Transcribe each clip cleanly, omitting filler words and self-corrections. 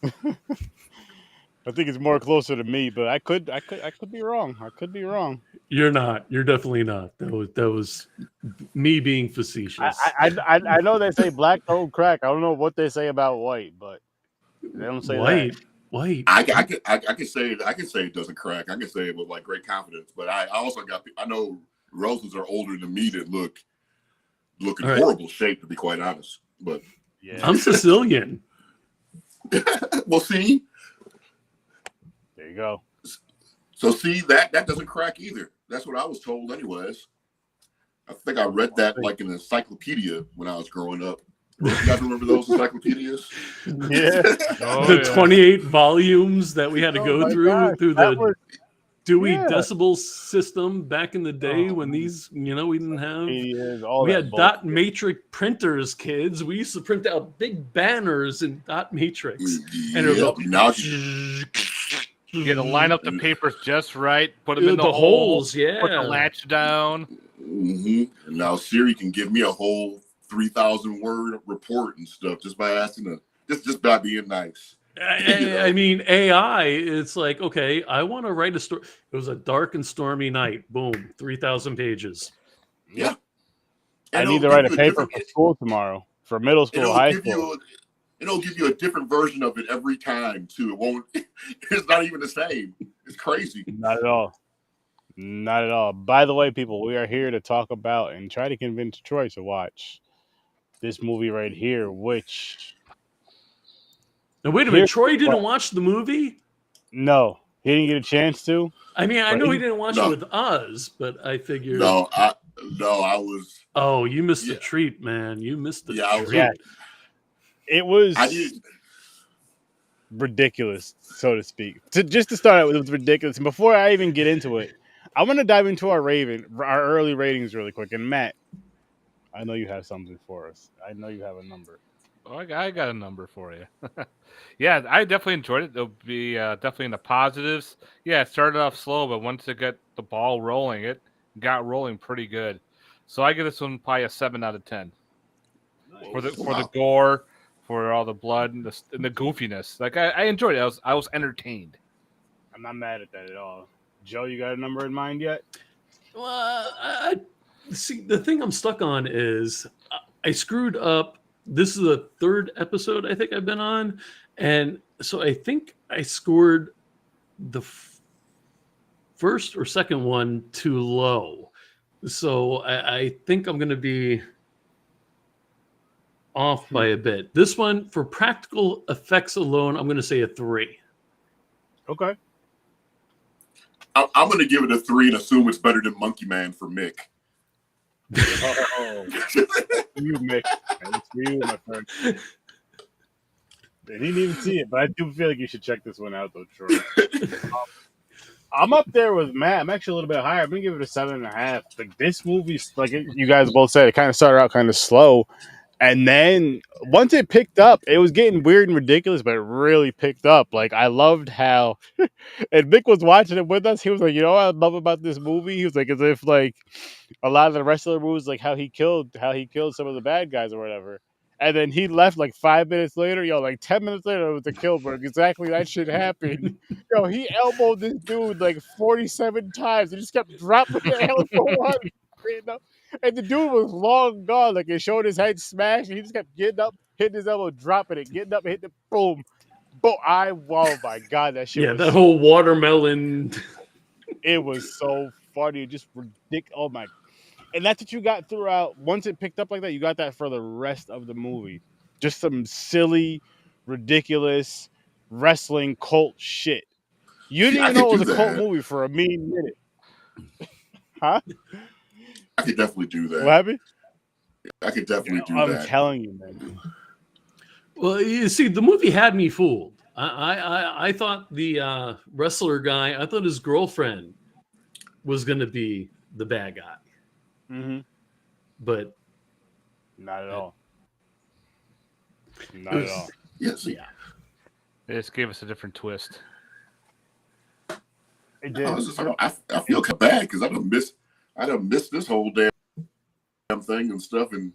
I think it's more closer to me, but I could be wrong. I could be wrong. You're not. You're definitely not. That was me being I facetious. I I know they say black don't crack. I don't know what they say about white, but they don't say that. White, white. I can say it doesn't crack. I can say it with like great confidence. But I also I know roses are older than me that look in All right. horrible shape, to be quite honest. But Yeah, I'm Sicilian. well, see, there you go. so see that doesn't crack either. That's what I was told, anyways. I think I read that like in an encyclopedia when I was growing up. You guys remember those encyclopedias? Yeah. Oh, The yeah. 28 volumes that we had to Oh go my through gosh, through that the was Dewey yeah. Decimal System back in the day Oh, when these, we didn't have. is all We that had bullshit. dot matrix printers, kids. We used to print out big banners in dot matrix, and it Yep. would Now, You got to line up the papers just right, put them in the the holes, put the yeah. latch down. and now Siri can give me a whole 3,000 word report and stuff just by asking just by being nice. I mean, AI, it's like, okay, I want to write a story. It was a dark and stormy night. Boom, 3,000 pages. Yeah. I And need to it'll write give a you paper for school tomorrow, for middle school, it'll high give school. it'll give you a different version of it every time too. It won't. It's not even the same. It's crazy. Not at all. Not at all. By the way, people, we are here to talk about and try to convince Troy to watch this movie right here, which Now, wait a minute. here's Troy what didn't watch the movie? no, he didn't get a chance to. I mean, I But know he he- didn't watch it No. with us, but I figured. No, I was. Oh, you missed the Yeah. treat, man. You missed the Yeah, I was- treat. Yeah. It was I did. ridiculous, so to speak. Just to start out with, it was ridiculous. And before I even get into it, I want to dive into our early ratings really quick. And Matt, I know you have something for us. I know you have a number. Oh, I got a number for you. Yeah, I definitely enjoyed it. It'll be definitely in the positives. Yeah, it started off slow, but once it got the ball rolling, it got rolling pretty good. So I give this one probably a 7 out of 10 for the Wow. gore, for all the blood and the goofiness. Like I enjoyed it. I was entertained. I'm not mad at that at all. Joe, you got a number in mind yet? Well, I see. The thing I'm stuck on is I screwed up. This is the third episode I think I've been on, and so I think I scored the first or second one too low. So I think I'm going to be off by a bit. This one, for practical effects alone, I'm going to say a 3. Okay. I'm going to give it a 3 and assume it's better than Monkey Man for Mick. Oh, you, Mick. It's for you, my friend. He didn't even see it, but I do feel like you should check this one out, though, Troy. I'm up there with Matt. I'm actually a little bit higher. I'm gonna give it a 7.5. Like this movie's like you guys both said, it kind of started out kind of slow, and then once it picked up, it was getting weird and ridiculous, but it really picked up. Like I loved how, and Mick was watching it with us. He was like, you know what I love about this movie? He was like, as if like a lot of the rest of the movies, like how he killed some of the bad guys or whatever. And then he left like 5 minutes later, like 10 minutes later, it was the kill, but exactly that shit happened. He elbowed this dude like 47 times. He just kept dropping the elbow one. And the dude was long gone. Like it showed his head smashed, and he just kept getting up, hitting his elbow, dropping it, getting up, hitting it, boom. Boom. Oh my God, that shit was that whole watermelon. It was so funny. Just ridiculous. Oh my. And that's what you got throughout. Once it picked up like that, you got that for the rest of the movie. Just some silly, ridiculous wrestling cult shit. You didn't even know it was a cult movie for a mean minute. Huh? I could definitely do that. What happened? I could definitely do I'm that. telling you, man. Well, you see, the movie had me fooled. I thought the wrestler guy, I thought his girlfriend was going to be the bad guy. Mm-hmm. But not at all. Not at all. Yes. Yeah. They just gave us a different twist. It did. I feel kind of bad because I done missed this whole damn thing and stuff, and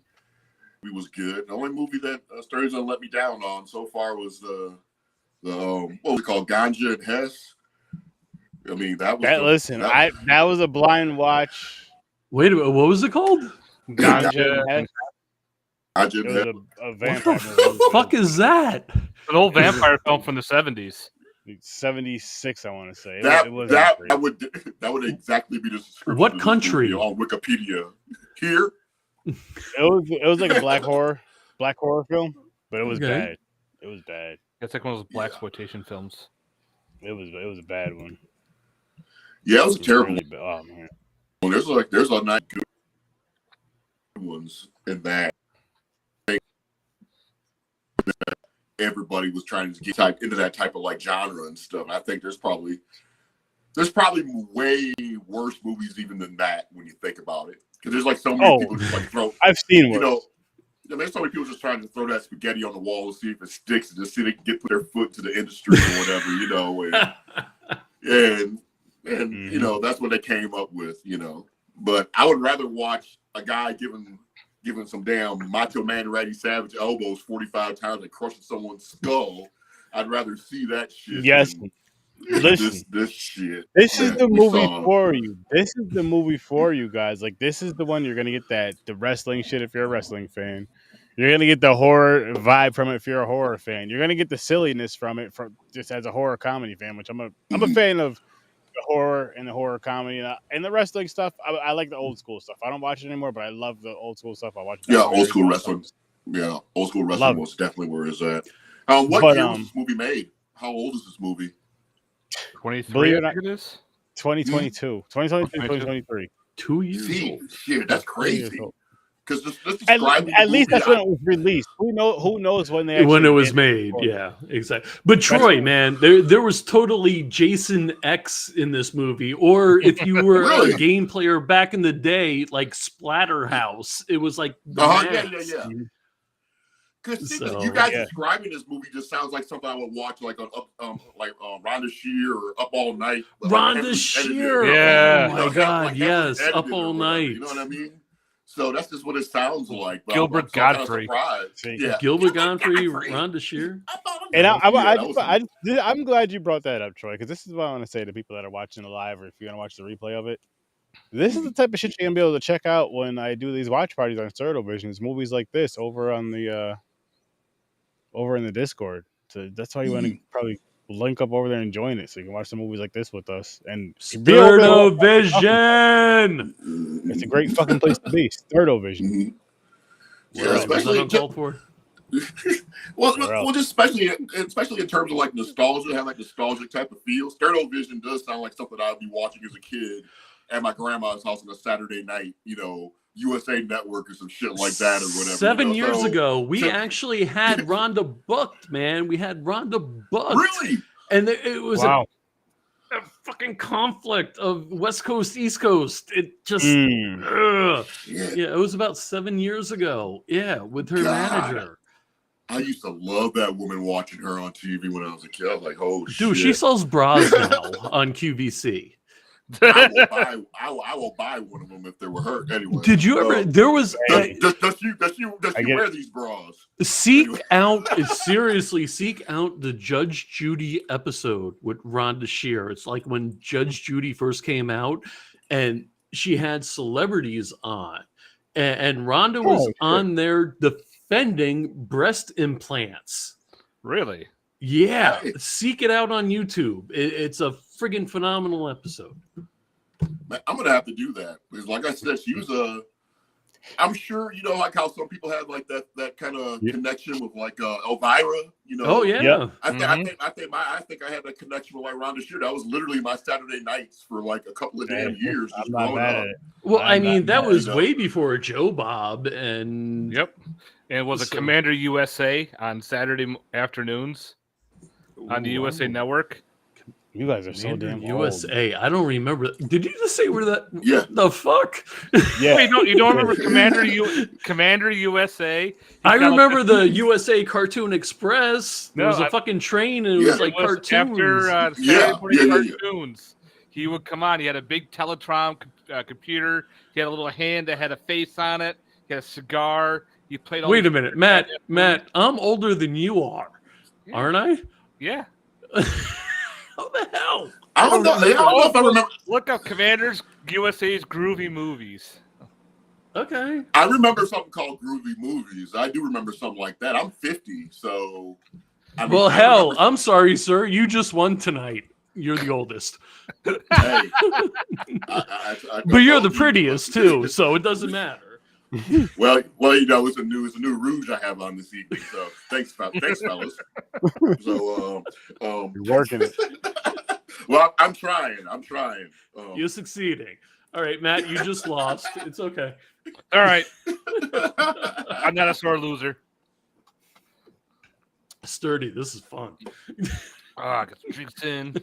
it was good. The only movie that Sturdy's done let me down on so far was what was it called, Ganja and Hess. I mean, that was that was a blind watch. Wait a minute, what was it called? Ganja and Hess. Ganja It and was Hess. a What vampire the movie. fuck is that? An old vampire film from the 70s. 76, I want to say. That great. would exactly be the description. What of this country? movie on Wikipedia? Here. It was like a black horror film, but it was Okay. bad. It was bad. It's like one of those black exploitation films. It was a bad one. Yeah, it was terrible. Really bad. Oh man. Well, there's a nice good ones in that. Everybody was trying to get into that type of like genre and stuff. I think there's probably way worse movies even than that when you think about it. Because there's like so many people just like throw. I've seen worse. You know, there's so many people just trying to throw that spaghetti on the wall to see if it sticks and just see if they can get their foot to the industry or whatever, you know. And you know, that's what they came up with, you know. But I would rather watch a guy giving some damn Macho Man Randy Savage elbows 45 times and crushing someone's skull. I'd rather see that shit. Yes. Listen, this shit. This is the movie for you. This is the movie for you guys. Like, this is the one you're gonna get the wrestling shit if you're a wrestling fan. You're gonna get the horror vibe from it if you're a horror fan. You're gonna get the silliness from it from just as a horror comedy fan, which I'm a fan of the horror and the horror comedy and the wrestling stuff. I like the old school stuff. I don't watch it anymore, but I love the old school stuff. I watch it. Yeah, old school wrestling. Yeah, old school wrestling was definitely where it's at. What year was this movie made? How old is this movie? 23, I think it is. 2022. 2023. 2 years old. Shit, that's crazy. Because at least that's when it was released. Who knows when they when it was made? Yeah, exactly. But Troy, man, there was totally Jason X in this movie. Or if you were a game player back in the day, like Splatterhouse, it was like yeah. Because you guys describing this movie just sounds like something I would watch like on Rhonda Shear or Up All Night. Rhonda Shear, yeah. Oh my God, yes, Up All Night. You know what I mean? So that's just what it sounds like. Gilbert Godfrey. Yeah. Gilbert Godfrey, Rhonda Shear. And I'm glad you brought that up, Troy, because this is what I want to say to people that are watching it live, or if you're gonna watch the replay of it. This is the type of shit you're gonna be able to check out when I do these watch parties on STURD Visions. Movies like this over on the over in the Discord. So that's why you want to probably link up over there and join it, so you can watch some movies like this with us. And STURD Vision. It's a great fucking place to be. STURD Vision. Yeah, especially uncalled for. well, just especially in terms of like nostalgia, have like nostalgic type of feel. STURD Vision does sound like something I'd be watching as a kid at my grandma's house on a Saturday night. You know, USA Network or some shit like that or whatever. 7 years ago, we actually had Rhonda booked, man. We had Rhonda booked. Really? And it was a fucking conflict of West Coast, East Coast. It just, yeah, it was about 7 years ago. Yeah, with her manager. I used to love that woman watching her on TV when I was a kid. I was like, oh, shit. Dude, she sells bras now on QVC. I will buy one of them if they were her. Anyway, did you ever? There was. Does she wear these bras? Seek out the Judge Judy episode with Rhonda Shear. It's like when Judge Judy first came out, and she had celebrities on, and Rhonda was on there defending breast implants. Really? Yeah, seek it out on YouTube. It's a friggin' phenomenal episode. Man, I'm gonna have to do that because, like I said, she was I'm sure you know, like how some people have like that kind of connection with like Elvira. You know? Oh yeah. I think I had that connection with like Rhonda Shear. That was literally my Saturday nights for like a couple of damn years. Just growing up. Well, I mean, that was way before Joe Bob and. Yep. And it was a Commander USA on Saturday afternoons on the USA Network. You guys are so damn USA. I don't remember. Did you just say where that? Yeah. The fuck? Yeah. Wait, you don't remember Commander USA? I remember the USA Cartoon Express. There was a fucking train, and it was like cartoons. After Saturday morning cartoons, he would come on. He had a big Teletron computer. He had a little hand that had a face on it. He had a cigar. He played. Wait a minute, Matt. I'm older than you are, aren't I? Yeah. How the hell? I don't know. I don't know if I remember. Look up Commanders USA's Groovy Movies. Okay. I remember something called Groovy Movies. I do remember something like that. I'm 50, so. I mean, Well, I hell, remember- I'm sorry, sir. You just won tonight. You're the oldest. Hey, But you're the prettiest too, so it doesn't matter. Well, you know, it's a new rouge I have on this evening. So thanks, fellas. So, You're working it. well, I'm trying. You're succeeding. All right, Matt, you just lost. It's okay. All right. I'm not a sore loser. Sturdy, this is fun. I got some drinks in.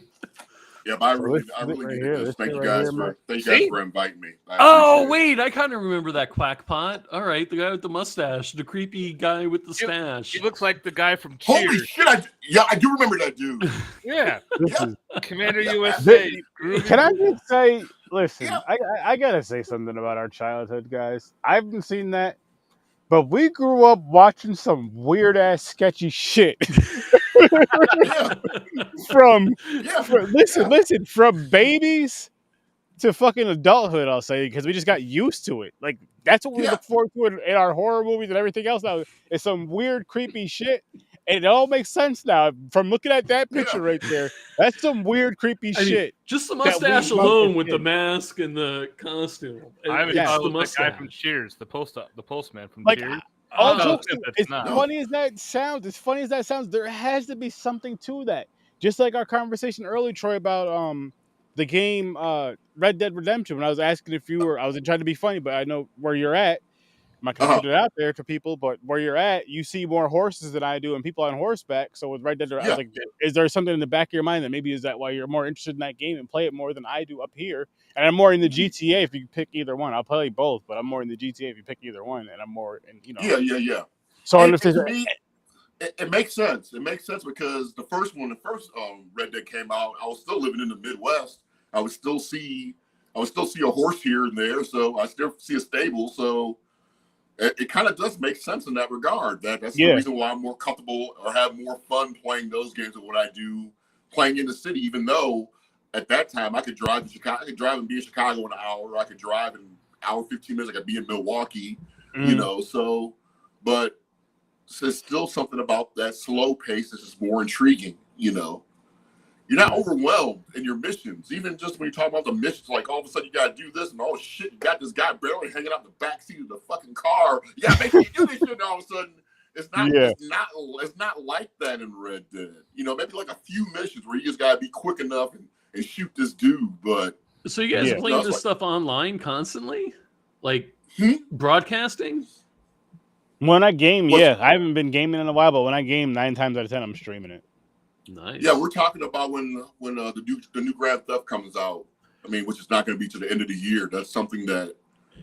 Yeah, but I So really right needed here, this. this Thank thing you right guys here, for inviting me. I Oh, appreciate it. wait, I kind of remember that quack pot. All right, the guy with the mustache, the creepy guy with the stash. He looks like the guy from Cheers. Holy shit! I do remember that dude. Yeah. This Yeah. is, Commander USA. Groovy can I Movies. just say, listen, Yeah. I gotta say something about our childhood, guys. I haven't seen that, but we grew up watching some weird ass sketchy shit. Yeah, from yeah. listen, from babies to fucking adulthood, I'll say, because we just got used to it. Like that's what we Yeah. look forward to in our horror movies and everything else now. It's some weird, creepy shit. And it all makes sense now. From looking at that picture Yeah. right there, that's some weird, creepy I mean, shit. just the that we mustache love alone as with the kids. mask and the costume. I haven't It's thought it the was the guy from mustache. Cheers, the postman from Like, Cheers. All Oh, jokes, that's as not. funny as that sounds, there has to be something to that. Just like our conversation earlier, Troy, about the game Red Dead Redemption. When I was asking if you were, I was trying to be funny, but I know where you're at. I'm not gonna put it out there to people, but where you're at, you see more horses than I do, and people on horseback. So with Red Dead, I was Yeah. like, is there something in the back of your mind that maybe is that why you're more interested in that game and play it more than I do up here? And I'm more in the GTA if you pick either one. I'll play both, but I'm more in the GTA if you pick either one, and I'm more in, you know. Yeah. So And if there's to me, it makes sense. It makes sense because the first Red Dead came out, I was still living in the Midwest. I would still see a horse here and there, so I still see a stable. So it kind of does make sense in that regard. That's the reason why I'm more comfortable or have more fun playing those games than what I do playing in the city. Even though at that time I could drive to Chicago, I could drive and be in Chicago in an hour. Or I could drive in an hour 15 minutes. I could be in Milwaukee. You know. So, but there's still something about that slow pace that's just more intriguing. You know. You're not overwhelmed in your missions. Even just when you talk about the missions, like all of a sudden you got to do this and oh shit, you got this guy barely hanging out the back seat of the fucking car. You got to make me do this shit. And all of a sudden, it's not like that in Red Dead. You know, maybe like a few missions where you just got to be quick enough and shoot this dude. But So you guys playing this like, stuff online constantly, like broadcasting? when I game, I haven't been gaming in a while, but when I game, 9 times out of 10, I'm streaming it. Nice. Yeah, we're talking about when the new Grand Theft comes out. I mean, which is not going to be to the end of the year. That's something that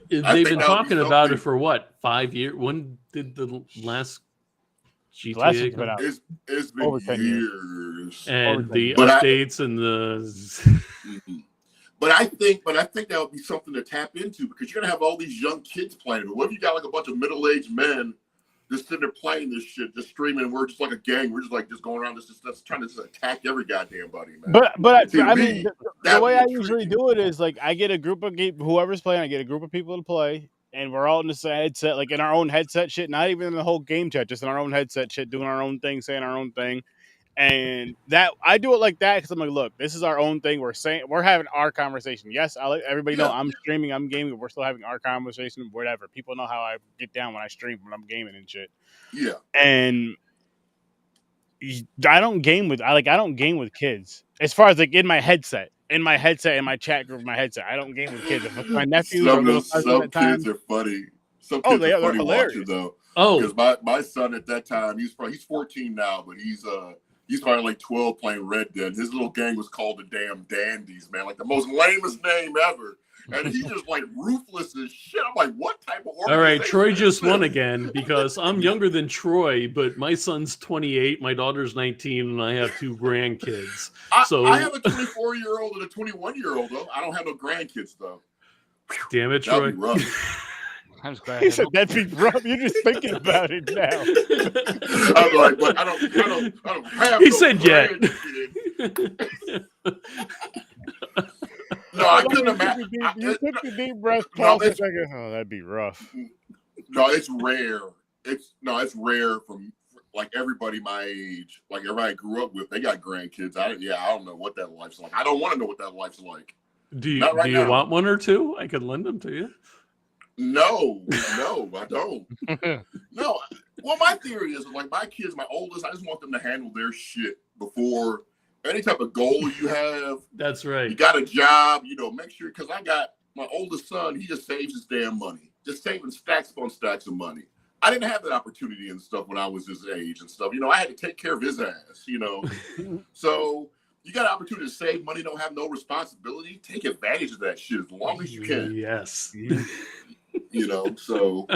they've been talking about it for what, 5 years? When did the last GTA come out? It's been Over 10 years. And the updates and the But I think that would be something to tap into because you're gonna have all these young kids playing. But what if you got like a bunch of middle-aged men just sitting there playing this shit, just streaming, and we're just like a gang. We're just going around just trying to attack every goddamn buddy, man. But I mean, the way I usually do it is like I get a group of whoever's playing, I get a group of people to play, and we're all in this headset, like in our own headset shit, not even in the whole game chat, just in our own headset shit, doing our own thing, saying our own thing. And that I do it like that because I'm like, look, this is our own thing. We're having our conversation. Yes, I let everybody know I'm streaming, I'm gaming, but we're still having our conversation, whatever. People know how I get down when I stream, when I'm gaming and shit. Yeah. And I don't game with kids. As far as like in my headset, in my chat group, my headset, I don't game with kids. If it's my nephews some kids are funny. Some kids are funny watching though. Oh, because my son at that time, he's 14 now, but he's probably like 12 playing Red Dead. His little gang was called the damn Dandies, man, like the most lamest name ever. And he's just like ruthless as shit. I'm like, what type of organization? All right, Troy just won again because I'm younger than Troy, but my son's 28, my daughter's 19, and I have 2 grandkids. I have a 24-year-old and a 21-year-old though. I don't have no grandkids though. Damn it, That'd Troy. be rough. I'm just glad. He said that'd be rough. You're just thinking about it now. I'm like, but I don't have. He no said yet. grandkids. No, I couldn't imagine. You took the deep breath, No, pause for a it's- second. Oh, that'd be rough. No, it's rare. It's rare from like everybody my age, like everybody I grew up with. They got grandkids. I don't know what that life's like. I don't want to know what that life's like. Do you, Not right do you now. want one or two? I could lend them to you. No, I don't. No. Well, my theory is like my kids, my oldest, I just want them to handle their shit before any type of goal you have. That's You right. got a job, make sure, because I got my oldest son, he just saves his damn money, just saving stacks upon stacks of money. I didn't have that opportunity and stuff when I was his age and stuff. I had to take care of his ass, So you got an opportunity to save money, don't have no responsibility. Take advantage of that shit as long as you can, Yes. So.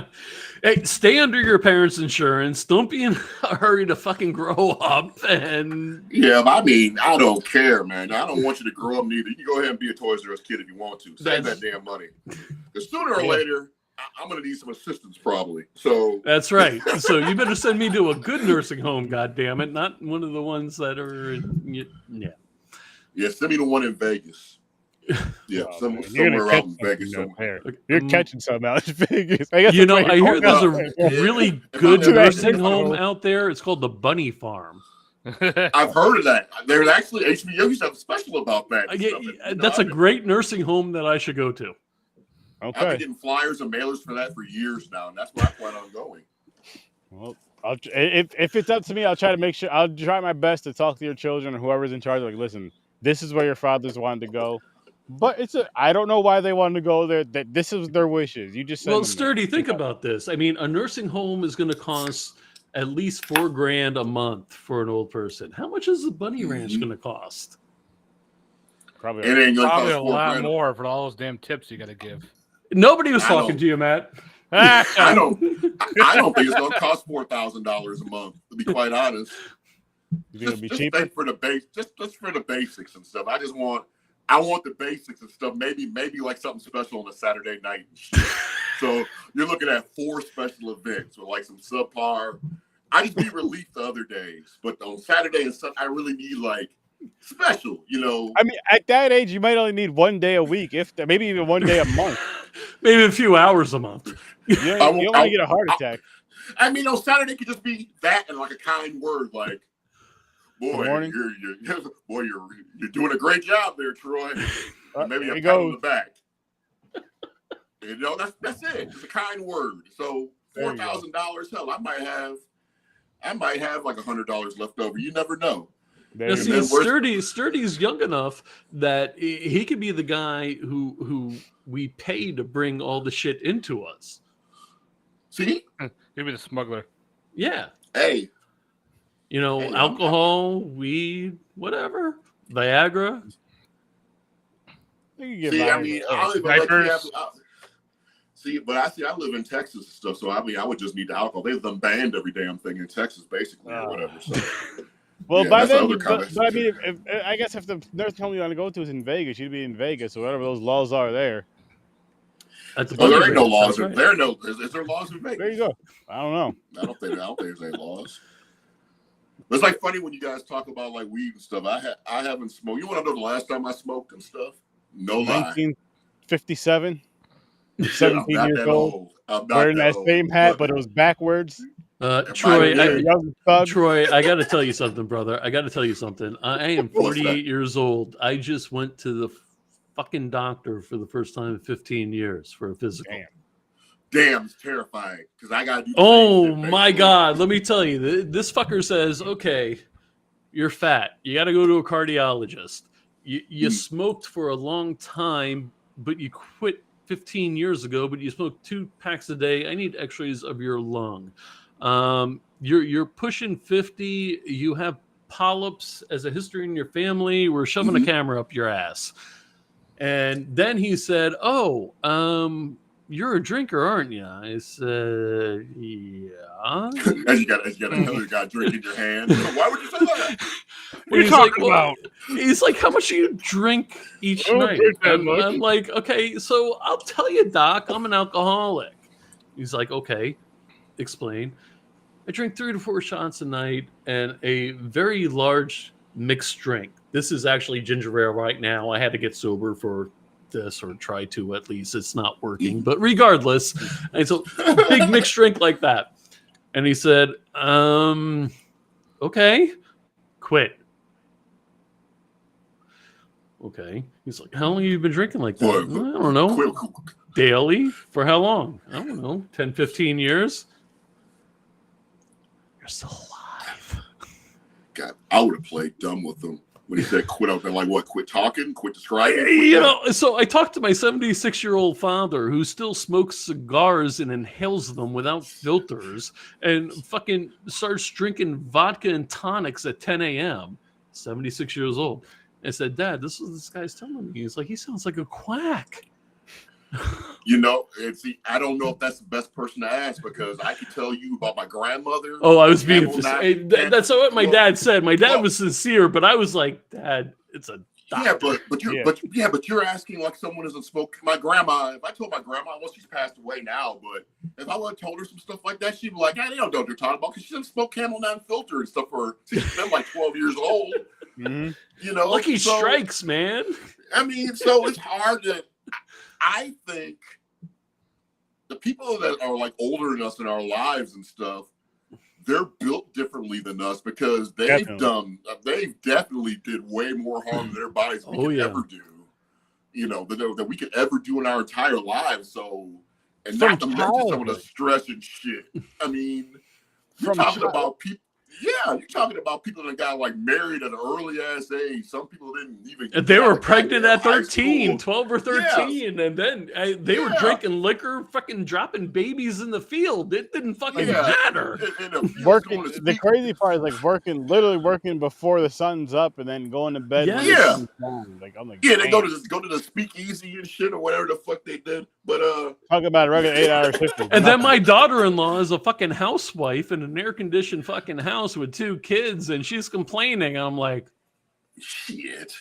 Hey, stay under your parents' insurance. Don't be in a hurry to fucking grow up. And Yeah, but I don't care, man. I don't want you to grow up neither. You can go ahead and be a Toys R Us kid if you want to. Save that damn money. Because sooner or later, I'm going to need some assistance probably. So that's right. So you better send me to a good nursing home, goddammit, not one of the ones that are, yeah, send me the one in Vegas. Yeah, Oh, somewhere out in Vegas. You're catching something out in Vegas. I guess I hear there's a Yeah. really good If I'm- nursing home out there. It's called the Bunny Farm. I've heard of that. There's actually HBO used to have a special about that. and stuff. That's a great nursing home that I should go to. I've been Okay. getting flyers and mailers for that for years now, and that's where I plan on going. Well, if it's up to me, I'll try to make sure. I'll try my best to talk to your children or whoever's in charge. Like, listen, this is where your fathers wanted to go, but I don't know why they wanted to go there. That this is their wishes. You just send Well, them there. Sturdy, think about this. I mean, a nursing home is going to cost at least $4,000 a month for an old person. How much is the Bunny Ranch going to cost? Probably. It ain't gonna Probably cost a lot $4,000. more for all those damn tips you got to give. Nobody was I talking don't- to you, Matt. I don't think it's gonna cost $4,000 a month. To be quite honest, You think it'll be just cheaper? think for the base, just for the basics and stuff. I want the basics and stuff. Maybe like something special on a Saturday night. And shit. So you're looking at 4 special events with like some subpar. I just need relief the other days, but on Saturday and Sunday, I really need like special. I mean, at that age, you might only need 1 day a week, maybe even 1 day a month. Maybe a few hours a month. You don't want to get a heart attack. I mean, on Saturday could just be that and like a kind word, like, "Boy, Good morning. you're doing a great job there, Troy." Maybe there a you pat on go. the back. That's it. It's a kind word. So There you go. $4,000. Hell, I might have like $100 left over. You never know. There Now, you see, go. Sturdy's young enough that he could be the guy who we pay to bring all the shit into us. See, Give me the smuggler. Yeah. hey, Hey, alcohol, weed, whatever, Viagra. You can get see, by I with mean, it. I don't even let you Diapers. I live in Texas and stuff, so I mean, I would just need the alcohol. They've done banned every damn thing in Texas, basically, or whatever. So. Well, Yeah, by that's the then, other but comments. I mean, I guess if the nursing home you want to go to is in Vegas, you'd be in Vegas, or whatever those laws are there. At the Oh, there Bunny ain't no Ranch, laws. that's right. Is there laws in Vegas? There you go. I don't know. I don't think there's any laws. But it's like funny when you guys talk about like weed and stuff. I haven't smoked. You want to know the last time I smoked and stuff? No lie. 1957, I'm 17 not years that old, old. I'm not wearing that old. same hat, but it was backwards. Troy, Yeah. You're a young thug. Troy, I got to tell you something, brother. I got to tell you something. I am What's that? 48 years old. I just went to the fucking doctor for the first time in 15 years for a physical. Damn, it's terrifying because I gotta do. the Oh same shit, my basically. God. Let me tell you, this fucker says, okay, you're fat. You got to go to a cardiologist. You smoked for a long time, but you quit 15 years ago, but you smoked 2 packs a day. I need x-rays of your lung. You're pushing 50. You have polyps as a history in your family. We're shoving a camera up your ass. And then he said, oh, you're a drinker, aren't you? I said, yeah. As you got another guy drink in your hand. Why would you say that? What are you He's talking like, well, about? He's like, how much do you drink each I don't night? drink that much. I'm like, okay, so I'll tell you, Doc, I'm an alcoholic. He's like, okay, explain. I drink 3 to 4 shots a night and a very large mixed drink. This is actually ginger ale right now. I had to get sober for this, or try to at least. It's not working, but regardless, and so big mixed drink like that. And he said, okay, quit. Okay. He's like, how long have you been drinking like that? I don't know. Daily? For how long? I don't know. 10, 15 years? You're still alive. God, I would have played dumb with him when he said quit. I've been like, what? Quit talking? Quit describing? You know, so I talked to my 76-year-old father who still smokes cigars and inhales them without filters and fucking starts drinking vodka and tonics at 10 a.m. 76 years old. I said, Dad, this is what this guy's telling me. He's like, he sounds like a quack. You know, and see, I don't know if that's the best person to ask, because I can tell you about my grandmother. Oh, I was being that's what my dad said. My dad was sincere, but I was like, Dad, it's a doctor. Yeah, but you're asking like someone doesn't smoke. My grandma, if I told my grandma, well, she's passed away now, but if I would have told her some stuff like that, she'd be like, I don't know what you're talking about, because she doesn't smoke Camel 9 filter and stuff for she's been like 12 years old. Mm-hmm. You know, Lucky strikes, man. I mean, so it's hard to. I think the people that are like older than us in our lives and stuff, they're built differently than us, because they've definitely did way more harm to their bodies than we could ever do. You know, that we could ever do in our entire lives. So, and not to mention some of the stress and shit. I mean, you're talking about people. Yeah, you're talking about people that got like married at an early ass age. Some people didn't even. They were pregnant at 13, 12 or 13, and then they were drinking liquor, fucking dropping babies in the field. It didn't fucking matter. Working. The crazy part is like literally working before the sun's up, and then going to bed. Yes. When the sun's down. Like, I'm like, they go to the speakeasy and shit or whatever the fuck they did. But talk about a regular 8-hour shift. And then my daughter-in-law is a fucking housewife in an air-conditioned fucking house with 2 kids, and she's complaining. I'm like, shit.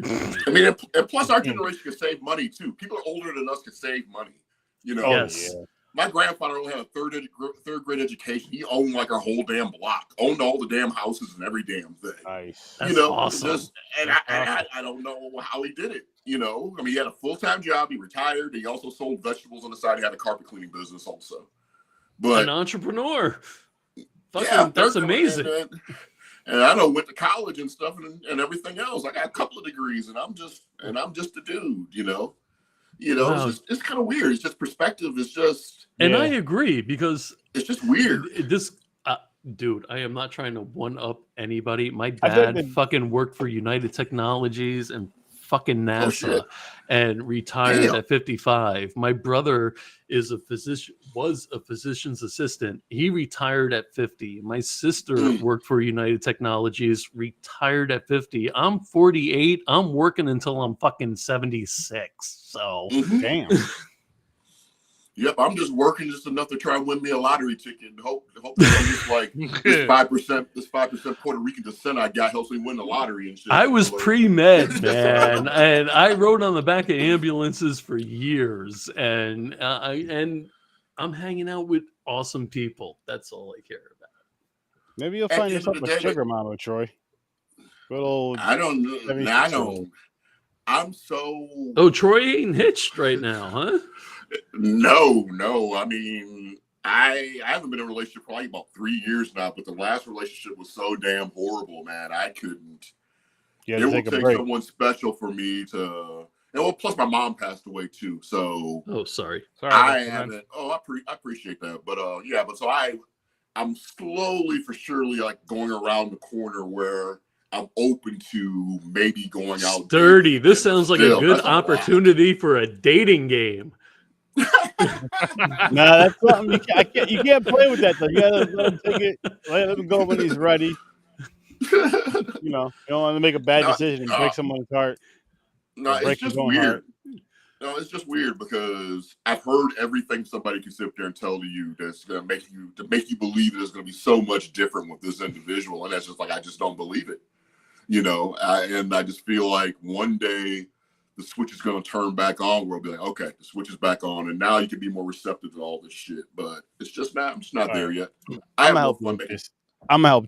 I mean, and plus our generation can save money too. People older than us can save money. You know, yes. My grandfather only had a third grade education. He owned like our whole damn block, owned all the damn houses and every damn thing. Nice. That's awesome. I don't know how he did it. You know, I mean, he had a full-time job. He retired. He also sold vegetables on the side. He had a carpet cleaning business also. But an entrepreneur. Fucking, that's amazing. And I know went to college and stuff and everything else. I got a couple of degrees, and I'm just a dude. You know, wow. It's kind of weird. It's just perspective. It's just. And I agree, because it's just weird. Dude, I am not trying to one up anybody. My dad fucking worked for United Technologies and fucking NASA and retired at 55. My brother was a physician's assistant. He retired at 50. My sister worked for United Technologies, retired at 50. I'm 48. I'm working until I'm fucking 76. So damn. Yep, I'm just working just enough to try and win me a lottery ticket and hope just like this 5% Puerto Rican descent I got helps me win the lottery and shit. I was pre-med, man, and I rode on the back of ambulances for years, and I'm hanging out with awesome people. That's all I care about. Maybe you'll find yourself a sugar mama, Troy. Good old. I don't know. I'm so. Oh, Troy ain't hitched right now, huh? No. I mean, I haven't been in a relationship for like about 3 years now, but the last relationship was so damn horrible, man. I couldn't. It will take someone special for me to. And well, plus my mom passed away too, so. Oh, sorry. I haven't. Oh, I appreciate that, but so I'm slowly for surely like going around the corner where I'm open to maybe going out. Sturdy. This sounds like a good opportunity for a dating game. That's something you can't play with that though. You gotta let him take it, let him go when he's ready. You don't want to make a bad decision and break someone's heart. No, it's just weird. No, it's just weird because I've heard everything somebody can sit there and tell to you that's gonna make you believe there's gonna be so much different with this individual, and that's just like I just don't believe it. And I just feel like one day the switch is going to turn back on. We'll be like, okay, the switch is back on, and now you can be more receptive to all this shit. But it's just not. I'm just not there yet. I'm gonna help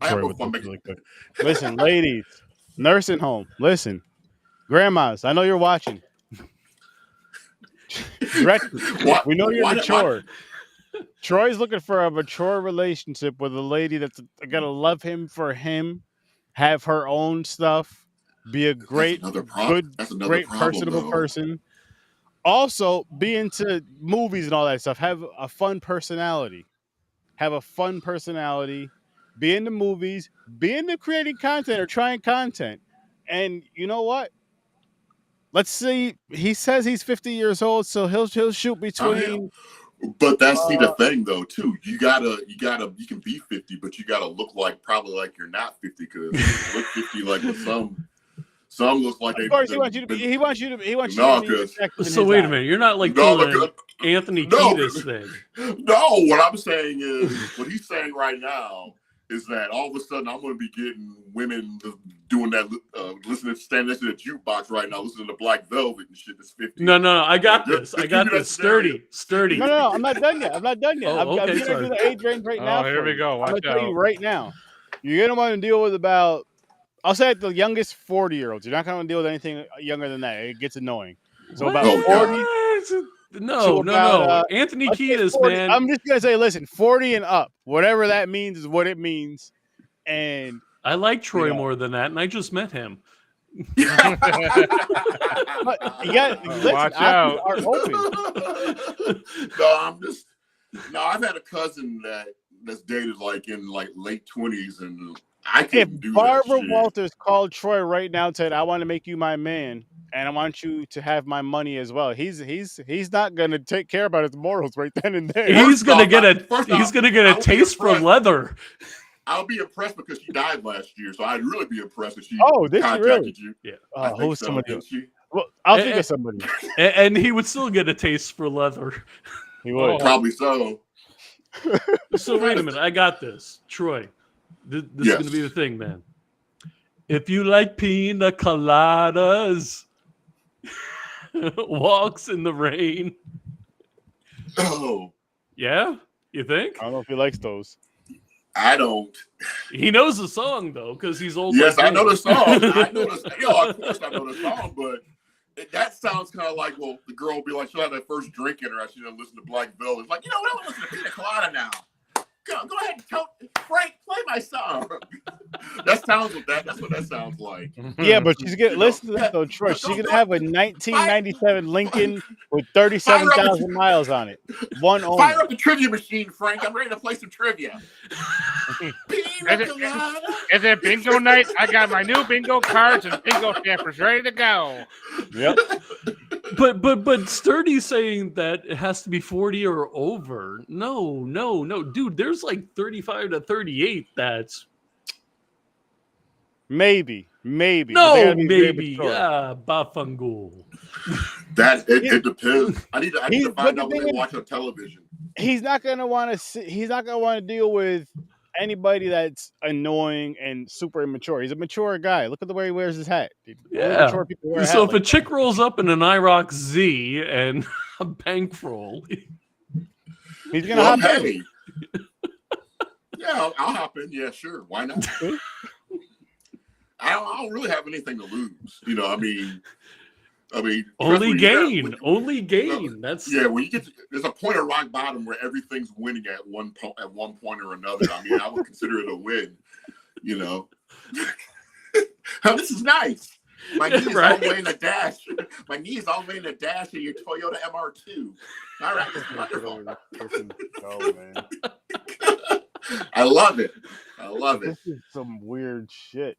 Troy with this really quick. Listen, ladies, nursing home. Listen, grandmas. I know you're watching. We know you're mature. Troy's looking for a mature relationship with a lady that's gonna love him for him, have her own stuff, be a great, great personable person. Also, be into movies and all that stuff. Have a fun personality. Be into movies. Be into creating content or trying content. And you know what? Let's see. He says he's 50 years old, so he'll shoot between. But that's the thing though too. You can be 50, but you gotta look probably like you're not 50 because you look 50 like with some look like they. Of course, he wants you to be. So wait a minute, you're not like doing Anthony Kiedis thing. No, what I'm saying is what he's saying right now is that all of a sudden I'm going to be getting women doing that, listening to standing next to the jukebox right now, listening to Black Velvet and shit. That's 50. No, I got this. Sturdy. No, I'm not done yet. I'm going to do the age range right now. Oh, here we go. Watch out. Tell you right now. You're going to want to deal with about, I'll say at the youngest 40-year-olds. You're not going to deal with anything younger than that. It gets annoying. So about 40. No. Anthony Kiedis, 40, man. I'm just gonna say, listen, 40 and up, whatever that means is what it means. And I like Troy more than that, and I just met him. But you got watch out. Are open. No, I've had a cousin that's dated in late 20s, and I can't do that. If Barbara shit. Walters called Troy right now and said, "I want to make you my man, and I want you to have my money as well," he's not gonna take care about his morals right then and there. He's gonna get a taste for leather. I'll be impressed because she died last year, so I'd really be impressed if she did contacted she really? you. Yeah. Who's somebody? Well, I'll think of somebody. And he would still get a taste for leather. He would. Probably so. So wait a minute, I got this, Troy. This is going to be the thing, man. If you like pina coladas, walks in the rain. Oh. Yeah? You think? I don't know if he likes those. I don't. He knows the song, though, because he's old. Yes, I know the song. Of course I know the song, but that sounds kind of like, well, the girl will be like, she'll have that first drink in her as she doesn't listen to Black Velvet. It's like, you know what? I want to listen to Pina Colada now. Go ahead and Frank, play my song. That's what that sounds like. Yeah, but she's gonna listen to that though, Troy. She's gonna have a 1997 Lincoln with 37,000 miles on it. One owner. Fire up the trivia machine, Frank. I'm ready to play some trivia. Is it bingo night? I got my new bingo cards and bingo stampers ready to go. Yep. But Sturdy's saying that it has to be 40 or over. No, dude. There's like 35 to 38. That's maybe. No, maybe. Yeah, Bafango. It depends. I need to find out what they watch on television. He's not gonna want to deal with anybody that's annoying and super immature. He's a mature guy. Look at the way he wears his hat. Yeah. So if a chick rolls up in an IROC Z and a bankroll, he's gonna hop in. Yeah, I'll hop in. Yeah, sure. Why not? I don't really have anything to lose. You know, I mean, only gain. That's when you get there's a point of rock bottom where everything's winning at one point or another. I mean, I would consider it a win. You know, this is nice. My knee is all the way in the dash. My knee is all the way in the dash of your Toyota MR2. All right, it's wonderful. Oh man, I love it. This is some weird shit.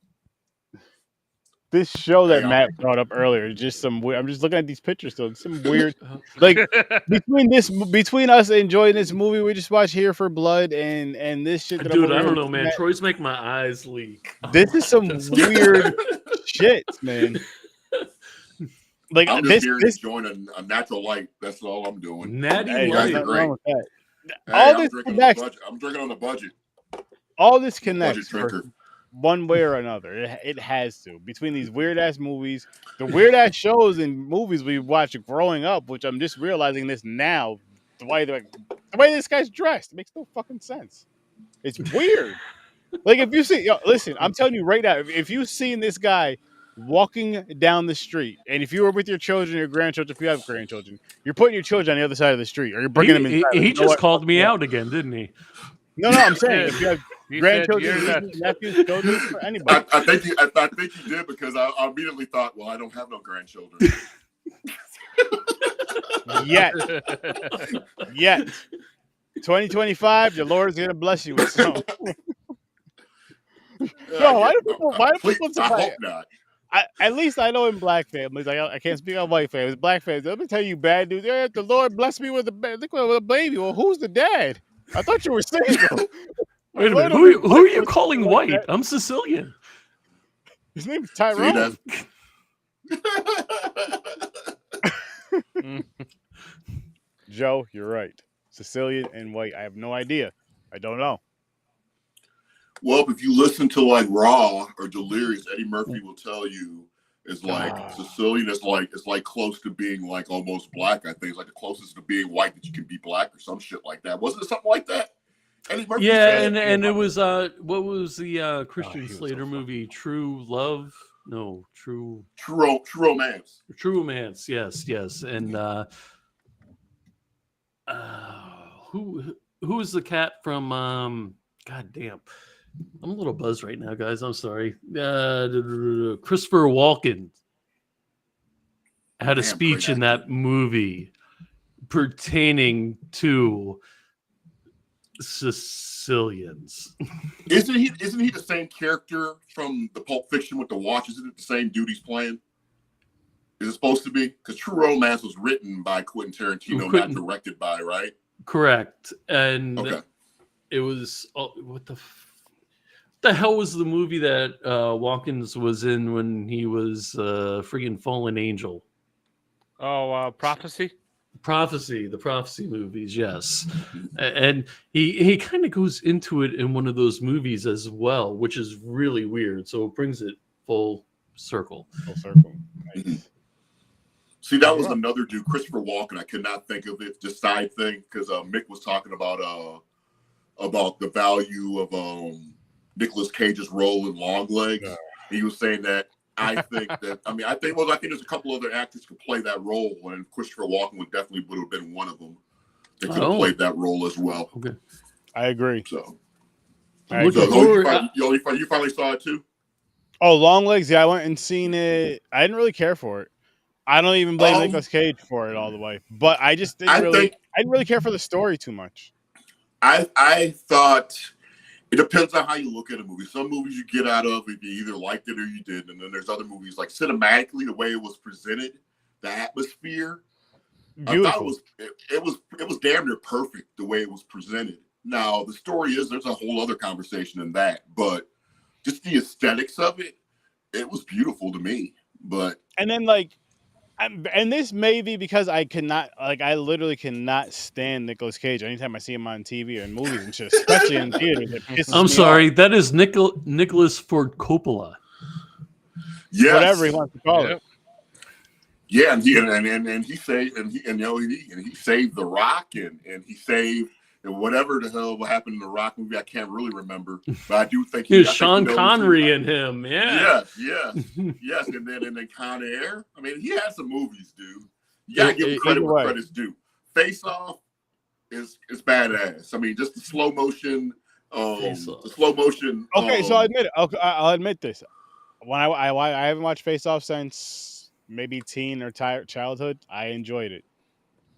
This show that Matt brought up earlier, just some weird. I'm just looking at these pictures, so some weird. Like between us enjoying this movie we just watched Here for Blood and this shit. Dude, I don't know, man. Troy's making my eyes leak. This is some weird shit, man. Like I'm just here enjoying a natural light. That's all I'm doing. Natty light. Wrong with that. I'm drinking on a budget. All this connects. one way or another. It has to. Between these weird ass movies, the weird ass shows and movies we watched growing up, which I'm just realizing this now. The way this guy's dressed, it makes no fucking sense. It's weird. Like if you see, listen, I'm telling you right now, if you've seen this guy walking down the street, and if you were with your children, your grandchildren, if you have grandchildren, you're putting your children on the other side of the street, or you're bringing them inside. He You know just what? called me out again, didn't he? No, I'm saying if you have You grandchildren, said nieces, nephews, children, for anybody. I think you did because I immediately thought, well, I don't have no grandchildren. Yet, 2025, the Lord is gonna bless you with some. No, why do people I hope not. at least I know in black families, I can't speak on white families, black families, let me tell you bad news. Yeah, the Lord blessed me with a baby. Well, who's the dad? I thought you were single. Wait a minute. Who are you calling white? I'm Sicilian. His name is Tyrone. Joe, you're right. Sicilian and white. I have no idea. I don't know. Well, if you listen to like Raw or Delirious, Eddie Murphy will tell you is like Sicilian is like it's like close to being like almost black. I think it's like the closest to being white that you can be black or some shit like that. Wasn't it something like that? Eddie Murphy and it was what was the Christian Slater movie? True Love? No, True Romance. True Romance. Yes, and who is the cat from? God damn. I'm a little buzzed right now, guys. I'm sorry. Christopher Walken had a speech in that movie pertaining to Sicilians. Isn't he the same character from the Pulp Fiction with the watch? Isn't it the same dude he's playing? Is it supposed to be? Because True Romance was written by Quentin Tarantino, not directed by, right? Correct. And okay. It was what the hell was the movie that Watkins was in when he was friggin' fallen angel? Oh, Prophecy? The Prophecy movies, yes. And he kind of goes into it in one of those movies as well, which is really weird. So it brings it full circle. Nice. See, that was another dude, Christopher Walken. I could not think of it, just side thing, because Mick was talking about the value of Nicolas Cage's role in Longlegs. Yeah. He was saying that I think there's a couple other actors could play that role, and Christopher Walken would have been one of them. They could have played that role as well. Okay, I agree. So, you finally saw it too? Oh, Longlegs, yeah, I went and seen it. I didn't really care for it. I don't even blame Nicolas Cage for it all the way, but I just didn't really care for the story too much. I thought it depends on how you look at a movie. Some movies you get out of it, you either liked it or you didn't, and then there's other movies like cinematically, the way it was presented, the atmosphere. Beautiful. I thought it was damn near perfect the way it was presented. Now the story there's a whole other conversation in that, but just the aesthetics of it, it was beautiful to me. But and then and this may be because I literally cannot stand Nicolas Cage. Anytime I see him on TV or in movies and shit, especially in theaters, it pisses I'm me sorry, off. that is Nicholas Ford Coppola. Yes. Whatever he wants to call it. Yeah, and he saved he saved The Rock and he saved whatever the hell happened in the Rock movie. I can't really remember, but I do think There's Sean Connery in him. Yeah. Yes, and then Con Air. I mean, he had some movies, dude. You gotta give him credit where credit's due. Face Off is badass. I mean, just the slow motion. Okay, so I admit it. Okay, I'll admit this. When I haven't watched Face Off since maybe teen or childhood, I enjoyed it.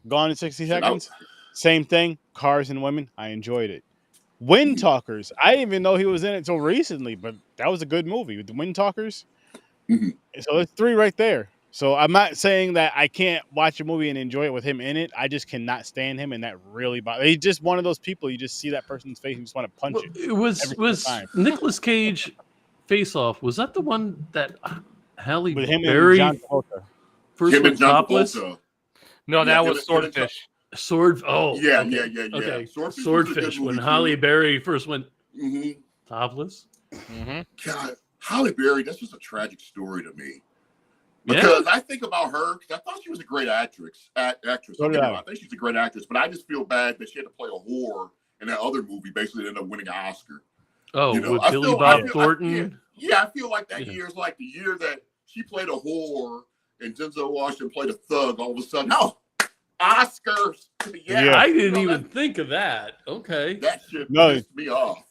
Gone in 60 Seconds. Same thing, cars and women. I enjoyed it. Wind Talkers. I didn't even know he was in it until recently, but that was a good movie with the Wind Talkers. Mm-hmm. So there's 3 right there. So I'm not saying that I can't watch a movie and enjoy it with him in it. I just cannot stand him, and that really bothers. He's just one of those people. You just see that person's face and you just want to punch it. It was Nicolas Cage Face Off. Was that the one that Halle Berry first went topless? No, that was Swordfish. Okay. Yeah. Swordfish when Halle Berry first went topless. God, Halle Berry, that's just a tragic story to me. Because I think about her, because I thought she was a great actress. I think she's a great actress, but I just feel bad that she had to play a whore in that other movie, basically ended up winning an Oscar. Oh, with Billy Bob Thornton? I feel like that year is like the year that she played a whore and Denzel Washington played a thug. All of a sudden, Oscars. Yeah, I didn't even think of that. Okay. That shit pissed me off.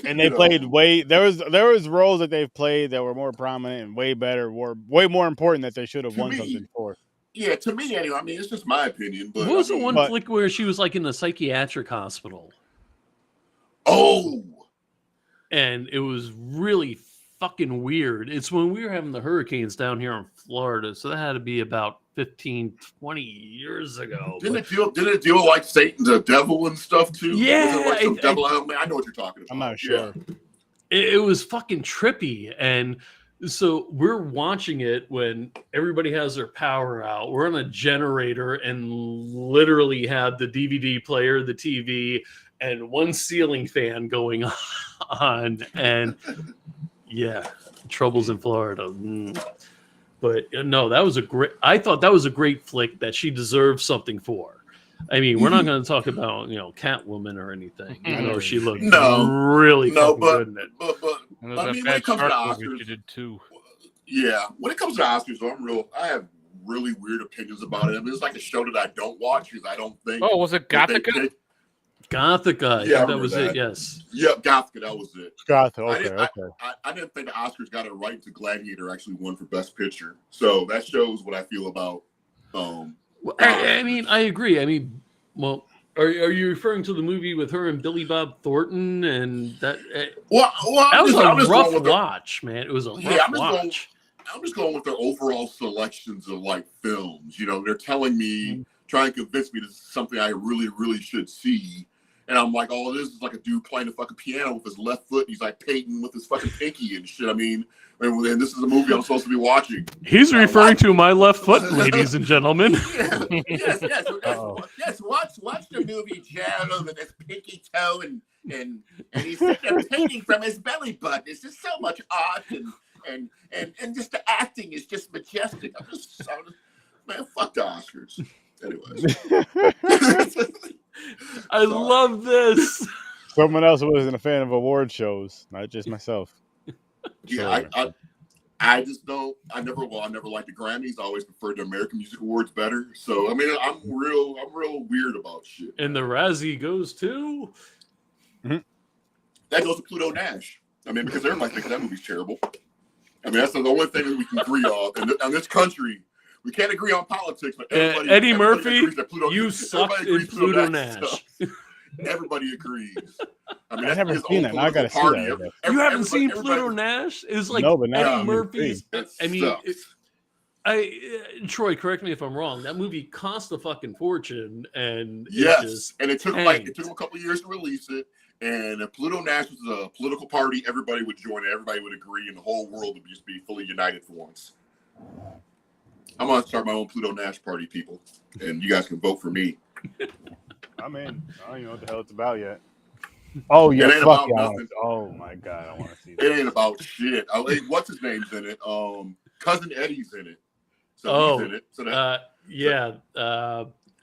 And they played there was roles that they've played that were more prominent and way better, way more important that they should have won something for. Yeah, to me anyway. I mean, it's just my opinion. But what was the one flick where she was like in a psychiatric hospital? Oh. And it was really fucking weird. It's when we were having the hurricanes down here in Florida, so that had to be about 15, 20 years ago. Didn't it deal with like Satan, the devil and stuff too? Yeah. Like some devil element? I know what you're talking about. I'm not sure. Yeah. It was fucking trippy. And so we're watching it when everybody has their power out. We're on a generator and literally have the DVD player, the TV, and one ceiling fan going on. And yeah, troubles in Florida. But no, I thought that was a great flick that she deserved something for. I mean, we're not going to talk about, Catwoman or anything. I know she looked really good in it. But I mean, when it comes to Oscars, she did too. Yeah, when it comes to Oscars, I have really weird opinions about it. I mean, it's like a show that I don't watch because I don't think. Oh, was it Gothica? Gothica. Yeah, that was it. Yes. Yep, Gothica. That was it. Gothica. Okay. I didn't think the Oscars got it right to Gladiator actually won for Best Picture. So that shows what I feel about. I mean, I agree. I mean, well, are you referring to the movie with her and Billy Bob Thornton and that? That was a rough watch, man. It was a rough watch. I'm just going with their overall selections of like films. They're telling me, trying to convince me this is something I really, really should see. And I'm like, oh, this is like a dude playing the fucking piano with his left foot. And he's like painting with his fucking pinky and shit. I mean, and this is a movie I'm supposed to be watching. He's referring to my left foot, ladies and gentlemen. Yes. Watch the movie, Gerald, with his pinky toe and he's painting from his belly button. It's just so much art and just the acting is just majestic. Man, fuck the Oscars. Anyways. I love this. Someone else wasn't a fan of award shows, not just myself. Yeah, I just don't. I never liked the Grammys. I always preferred the American Music Awards better. So I mean, I'm real weird about shit. And the Razzie goes to that goes to Pluto Nash. I mean, because everybody thinks that movie's terrible. I mean, that's the only thing that we can agree on in this country. We can't agree on politics, but Eddie Murphy, you suck in Pluto Nash. Everybody agrees. I mean, I haven't seen that. Now I gotta see that. You haven't seen Pluto Nash? It's like Eddie Murphy's. I mean, Troy, correct me if I'm wrong. That movie cost a fucking fortune, and and it took him a couple of years to release it. And if Pluto Nash was a political party, everybody would join it. Everybody would agree, and the whole world would just be fully united for once. I'm gonna start my own Pluto Nash party, people, and you guys can vote for me. I'm in. I don't even know what the hell it's about yet. Oh yeah, it ain't about nothing. Oh my god, I want to see that. It ain't about shit. What's his name's in it? Cousin Eddie's in it. So he's in it. So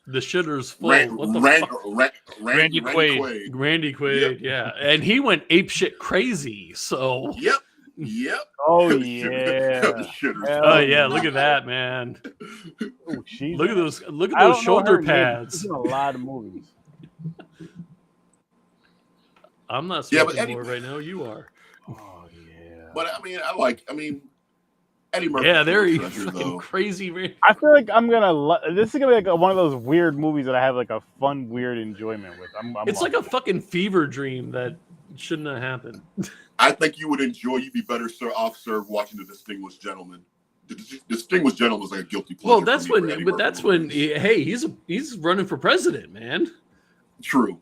the shitter's full. Randy Quaid. Randy Quaid, yeah, and he went apeshit crazy. So Yep. Oh yeah. Oh yeah. Look at that, man. Oh, look at those shoulder pads. She's in a lot of movies. I'm not smoking more right now. You are. Oh yeah. But I mean, Eddie Murphy. Yeah, they're fucking crazy, man. I feel like this is gonna be like one of those weird movies that I have like a fun, weird enjoyment with. It's like a fucking fever dream that shouldn't have happened. I think you would enjoy. You'd be better off served watching The Distinguished Gentleman. The Distinguished Gentleman was like a guilty pleasure. Well, that's when. Hey, he's running for president, man. True.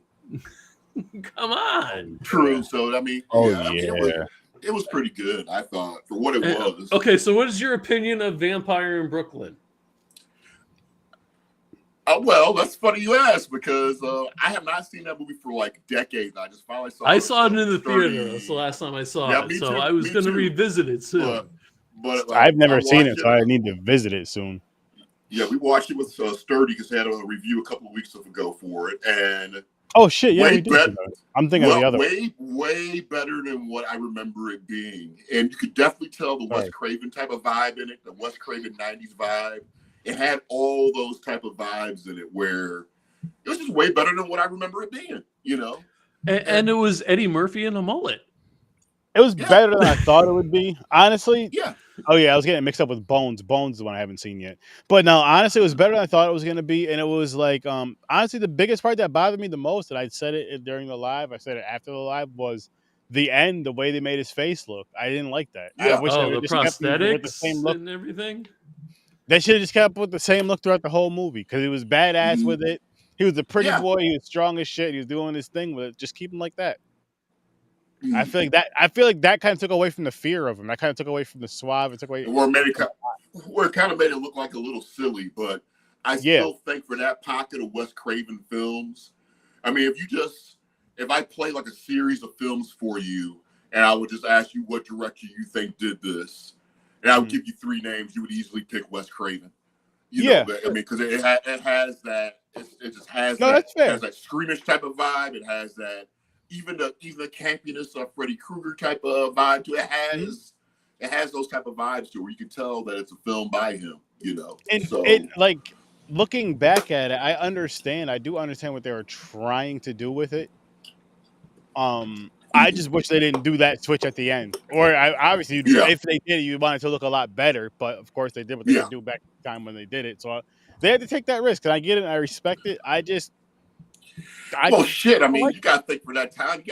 Come on. True. So I mean, it was pretty good. I thought for what it was. Okay, so what is your opinion of Vampire in Brooklyn? Well, that's funny you ask because I have not seen that movie for like decades. I just finally saw it. I saw it in the Sturdy. theater. That's the last time I saw Yeah, it. me So too, I was me going to too. revisit it soon. But I've never I seen watched it, so I need to visit it soon. Yeah, we watched it with Sturdy because they had a review a couple of weeks ago for it, and Oh shit! Yeah, way we did. better. I'm thinking of the other. Way better than what I remember it being, and you could definitely tell the Wes Right. Craven type of vibe in it, the Wes Craven '90s vibe. It had all those type of vibes in it, where it was just way better than what I remember it being. You know, And it was Eddie Murphy in a mullet. It was Yeah. better than I thought it would be. Honestly, yeah, oh yeah, I was getting mixed up with Bones. Bones is the one I haven't seen yet. But no, honestly, it was better than I thought it was gonna be. And it was like, honestly, the biggest part that bothered me the most, and I said it during the live, I said it after the live, was the end, the way they made his face look. I didn't like that. I Yeah. wish they Oh, the would just kept him with the same prosthetics look. and everything. They should have just kept with the same look throughout the whole movie because he was badass Mhm. with it. He was a pretty Yeah. boy. He was strong as shit. He was doing his thing with it. Just keep him like that. Mhm. I feel like that kind of took away from the fear of him. That kind of took away from the suave. It took away. where it kind of made it look like a little silly, but I still think for that pocket of Wes Craven films, I mean, if I play like a series of films for you, and I would just ask you what director you think did this, and I would give you 3 names, you would easily pick Wes Craven. You know, I mean, because it has that. It just has that. That's fair. It has that squeamish type of vibe. It has that even the campiness of Freddy Krueger type of vibe to it. It has those type of vibes to it where you can tell that it's a film by him. You know, It like looking back at it, I do understand what they were trying to do with it. I just wish they didn't do that switch at the end. Or obviously, if they did, you want it to look a lot better. But of course, they did what they could do back in the time when they did it. So they had to take that risk, and I get it. And I respect it. Shit. I mean, you got to think for that time.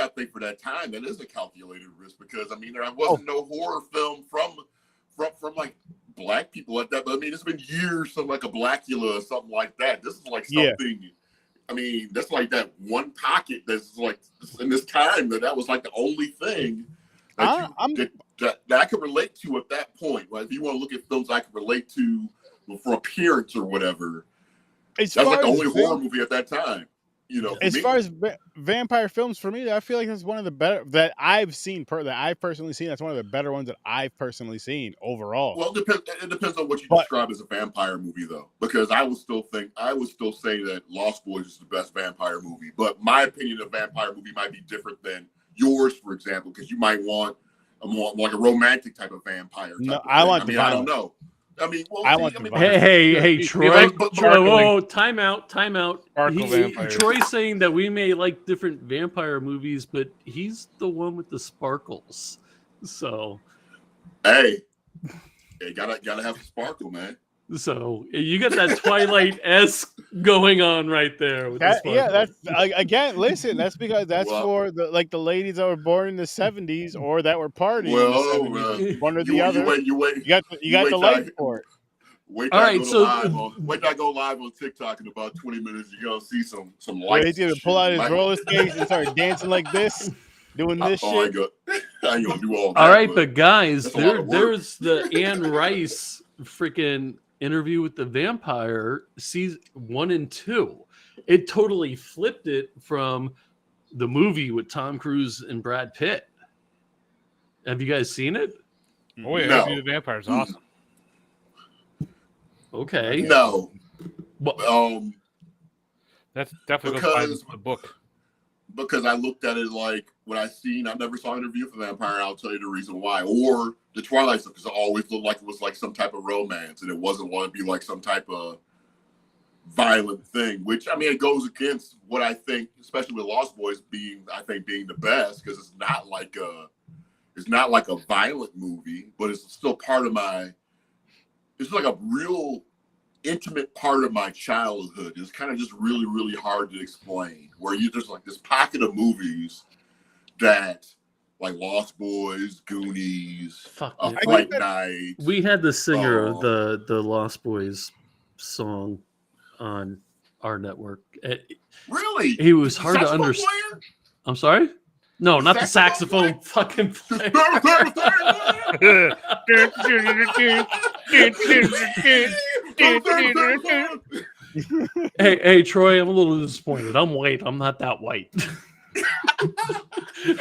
That is a calculated risk because I mean, there wasn't no horror film from like black people like that. But I mean, it's been years from like a Blackula or something like that. This is like something. Yeah. I mean, that's like that one pocket that's like in this time that was like the only thing that I could relate to at that point. Like, if you want to look at films I could relate to for appearance or whatever, that's like the only horror movie at that time. You know, as far as vampire films for me, I feel like that's one of the better that I've seen. That I've personally seen. That's one of the better ones that I've personally seen overall. Well, it depends on what you describe as a vampire movie, though, because I would still say that Lost Boys is the best vampire movie. But my opinion of vampire movie might be different than yours, for example, because you might want a more like a romantic type of vampire. I don't know. I mean, hey, Troy. Troy, time out. Troy's saying that we may like different vampire movies, but he's the one with the sparkles. So, hey, gotta have sparkle, man. So you got that Twilight-esque going on right there. With that's again. Listen, that's because for the ladies that were born in the '70s or that were partying. One or the other. You wait. You got the light for it. Wait till I go live on TikTok in about 20 minutes. You're gonna see some lights. He's gonna pull out his roller skates and start dancing like this, doing this shit. I ain't gonna do all that. All right, but guys, there's the Anne Rice freaking Interview with the Vampire season 1 and 2. It totally flipped it from the movie with Tom Cruise and Brad Pitt. Have you guys seen it? Oh yeah, Interview with the Vampire is awesome. Okay. No. That's definitely because the book. Because I looked at it like when I never saw Interview with the Vampire. I'll tell you the reason why. Or the Twilight stuff, because it always looked like it was like some type of romance, and it wasn't want to be like some type of violent thing. Which I mean, it goes against what I think, especially with Lost Boys being the best, because it's not like a violent movie, but it's still part of my. It's like a real intimate part of my childhood. It's kind of just really, really hard to explain. Where you just like this pocket of movies that, like Lost Boys, Goonies, Fright Night. We had the singer of the Lost Boys song on our network. Really? He was hard to understand. I'm sorry? No, not the saxophone fucking player. Hey, Troy, I'm a little disappointed. I'm white. I'm not that white.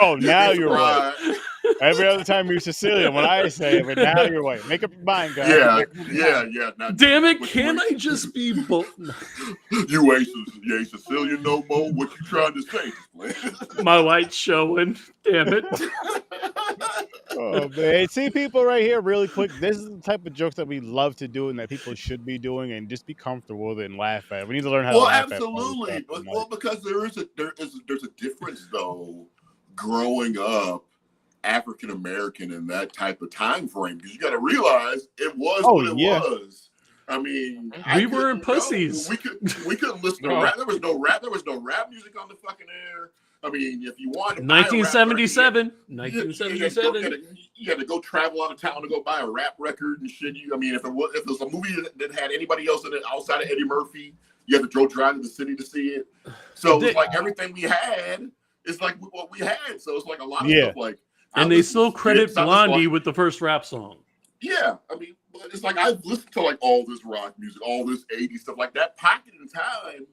Oh, now It's you're white. right. Every other time you're Sicilian when I say it, but now you're white. Make up your mind, guys. Yeah, Make up your mind. yeah. Now, Damn it! what Can you I just be both? You ain't Sicilian no more. What you trying to say? My white's showing. Damn it! Oh, man. See, people right here, really quick. This is the type of jokes that we love to do and that people should be doing, and just be comfortable with it and laugh at it. We need to learn how to Well, laugh absolutely. at all this stuff. Well, because there's a difference though, growing up African American in that type of time frame. Because you got to realize it was what it was. I mean, we weren't pussies. We couldn't listen to rap. There was no rap. There was no rap music on the fucking air. I mean, if you wanted to 1977. You had to go travel out of town to go buy a rap record and shit. I mean, if it was a movie that had anybody else in it outside of Eddie Murphy, you had to go drive to the city to see it. So it's like everything we had is like what we had. So it's like a lot of stuff like. And they still credit Blondie with the first rap song. Yeah, I mean, but it's like I've listened to like all this rock music, all this 80s stuff like that. Pocket in time.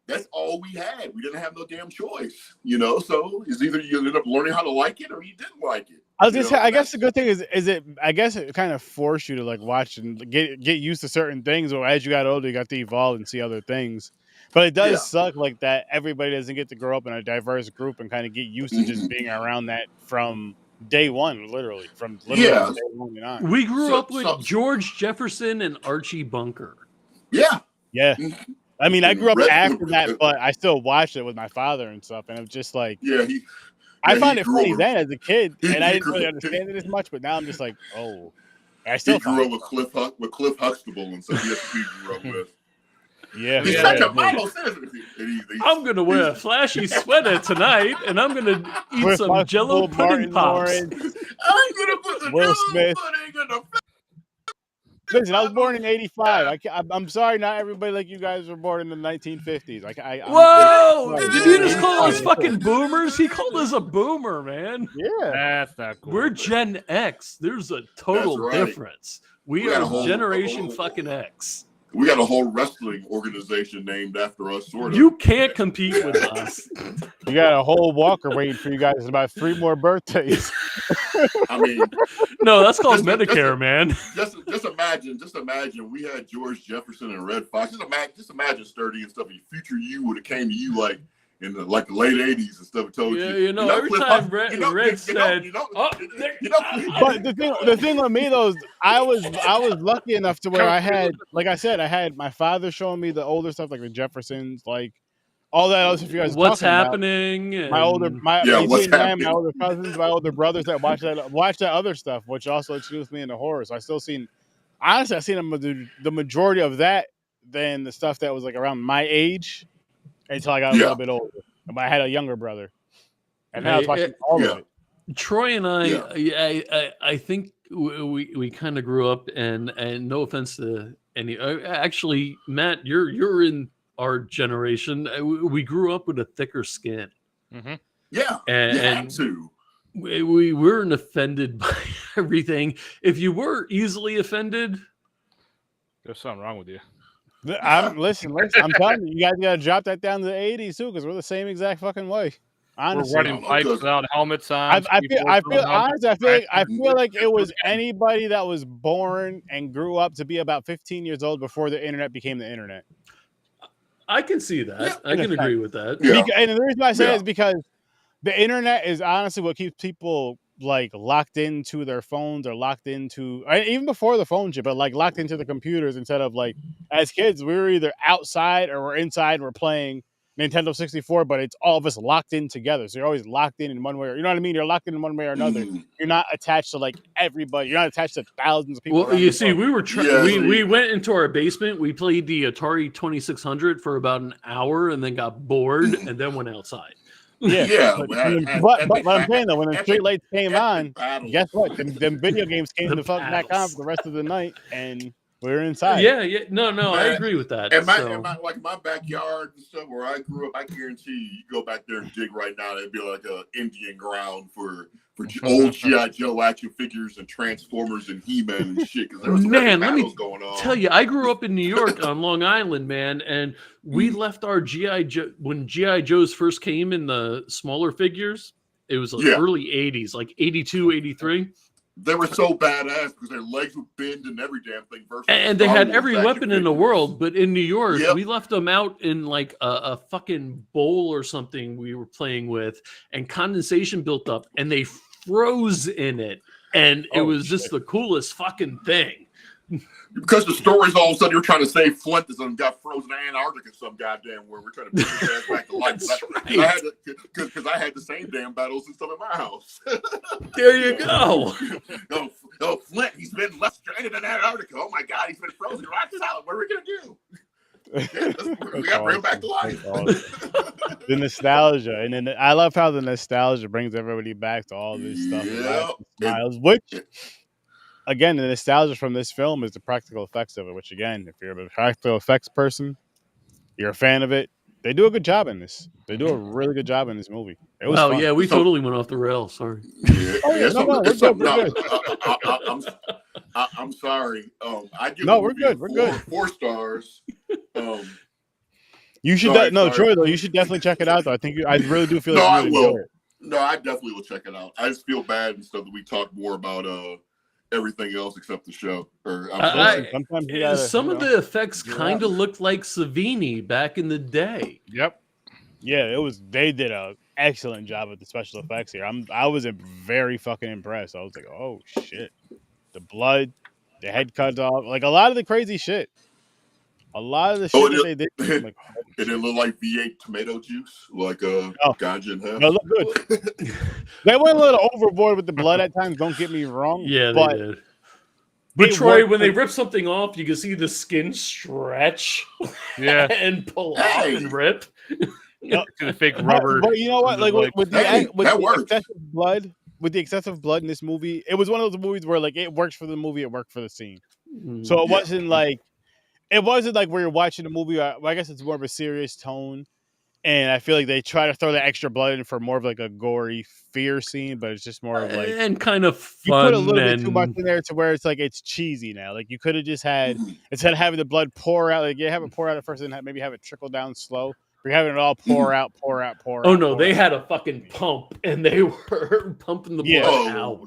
That's all we had. We didn't have no damn choice, you know. So it's either you ended up learning how to like it or you didn't like it. I was just say, I guess the good thing is it. I guess it kind of forced you to like watch and get used to certain things. Or as you got older, you got to evolve and see other things. But it does suck like that. Everybody doesn't get to grow up in a diverse group and kind of get used to just being around that from day one, literally from day one and on. We grew up with George Jefferson and Archie Bunker. Yeah. I mean, I grew up after that, but I still watched it with my father and stuff, and it was just like, I found it funny then as a kid, and I didn't really understand it as much. But now I'm just like, oh, I still grew up with Cliff Huxtable and stuff. He grew up with. I'm gonna wear a flashy sweater tonight, and I'm gonna eat some Jello pudding pops. I'm gonna put the Jello pudding in the. Listen, I was born in '85. I'm sorry, not everybody like you guys were born in the 1950s. Whoa! Did you just call us fucking boomers? He called us a boomer, man. Yeah, that's not cool. We're Gen X. There's a total difference. We are Generation fucking X. We got a whole wrestling organization named after us, sort of. You can't compete with us. You got a whole walker waiting for you guys in about 3 more birthdays. I mean, no, that's called Medicare, man. Just imagine we had George Jefferson and Red Fox. Just imagine Sturdy and stuff. Future you would have came to you like in the late 80s and stuff. Told you. You know, every time Red said, but the thing with me though is I was lucky enough to where I had, like I said, I had my father showing me the older stuff like the Jeffersons, like all that other stuff you guys. What's happening? My older cousins, my older brothers that watch that other stuff, which also introduced me into horror. So I still seen, honestly, I seen the majority of that than the stuff that was like around my age. Until I got a little bit older, but I had a younger brother, and now I was watching all of it. Troy and I think we kind of grew up, and no offense to any, actually, Matt, you're in our generation. We grew up with a thicker skin. Mm-hmm. Yeah, and we weren't offended by everything. If you were easily offended, there's something wrong with you. Listen. I'm telling you, you guys gotta drop that down to the 80s too, because we're the same exact fucking way. Honestly, we're riding bikes without helmets on. I feel like it was anybody that was born and grew up to be about 15 years old before the internet became the internet. I can see that. I can agree with that. Yeah. And the reason I say is because the internet is honestly what keeps people like locked into their phones or locked into, even before the phone chip, but like locked into the computers instead of like, as kids, we were either outside or we're inside, we're playing Nintendo 64, but it's all of us locked in together. So you're always locked in one way, or you know what I mean? You're locked in one way or another. You're not attached to like everybody. You're not attached to thousands of people. Well, you see, we were we went into our basement. We played the Atari 2600 for about an hour and then got bored and then went outside. But what I'm saying though, when the street lights came on, guess what? Them video games came to fucking back on for the rest of the night, and We were inside. Yeah, yeah. No, I Man, agree with that. And So. my backyard and stuff where I grew up, I guarantee you go back there and dig right now, it'd be like a Indian ground for old G.I. Joe action figures and Transformers and He-Man and shit. Because there was Man, let me battles going on. tell you, I grew up in New York on Long Island, man, and we left our G.I. Joe when G.I. Joes first came in the smaller figures. It was like early 80s, like 82, 83. They were so badass because their legs would bend and every damn thing. And they had every weapon in the world, but in New York, Yep. we left them out in like a fucking bowl or something we were playing with, and condensation built up, and they froze in it, and it was just the coolest fucking thing. Because the stories all of a sudden you're trying to save Flint and got frozen in Antarctica some goddamn where we're trying to bring his ass back to life. Because I had the same damn battles and stuff in my house. There you go. Oh, Flint, he's been left stranded in Antarctica. Oh my God, he's been frozen rock solid. What are we gonna do? We got to bring him back to life. The nostalgia, and then I love how the nostalgia brings everybody back to all this stuff. Smiles, which, again, the nostalgia from this film is the practical effects of it. Which, again, if you're a practical effects person, you're a fan of it. They do a good job in this. They do a really good job in this movie. It was fun. Yeah, we totally went off the rails. Sorry. I'm sorry. I give we're good. We're good. 4 stars. You should Troy, though. You should definitely check it out. Though I really do feel like you will. Enjoy it. No, I definitely will check it out. I just feel bad and stuff that we talk more about everything else except the show. Some of the effects kind of looked like Savini back in the day. Yep. Yeah, it was. They did an excellent job with the special effects here. I was very fucking impressed. I was like, oh shit, the blood, the head cut off, like a lot of the crazy shit. A lot of the shit that they did. Like, it didn't look like V8 tomato juice, like ganja and hemp. No, look good. They went a little overboard with the blood at times. Don't get me wrong. Yeah, they did. But Troy, when they rip something off, you can see the skin stretch, and pull off and rip. The fake rubber. But you know what? Like with the excessive blood in this movie, it was one of those movies where like it works for the movie, it worked for the scene. So it wasn't like where you're watching a movie. I guess it's more of a serious tone, and I feel like they try to throw the extra blood in for more of like a gory fear scene, but it's just more of like and kind of fun. You put a little bit too much in there to where it's like it's cheesy now. Like you could have just had instead of having the blood pour out, like you have it pour out at first, and maybe have it trickle down slow. You're having it all pour out. Oh no, they had a fucking pump, and they were pumping the blood out.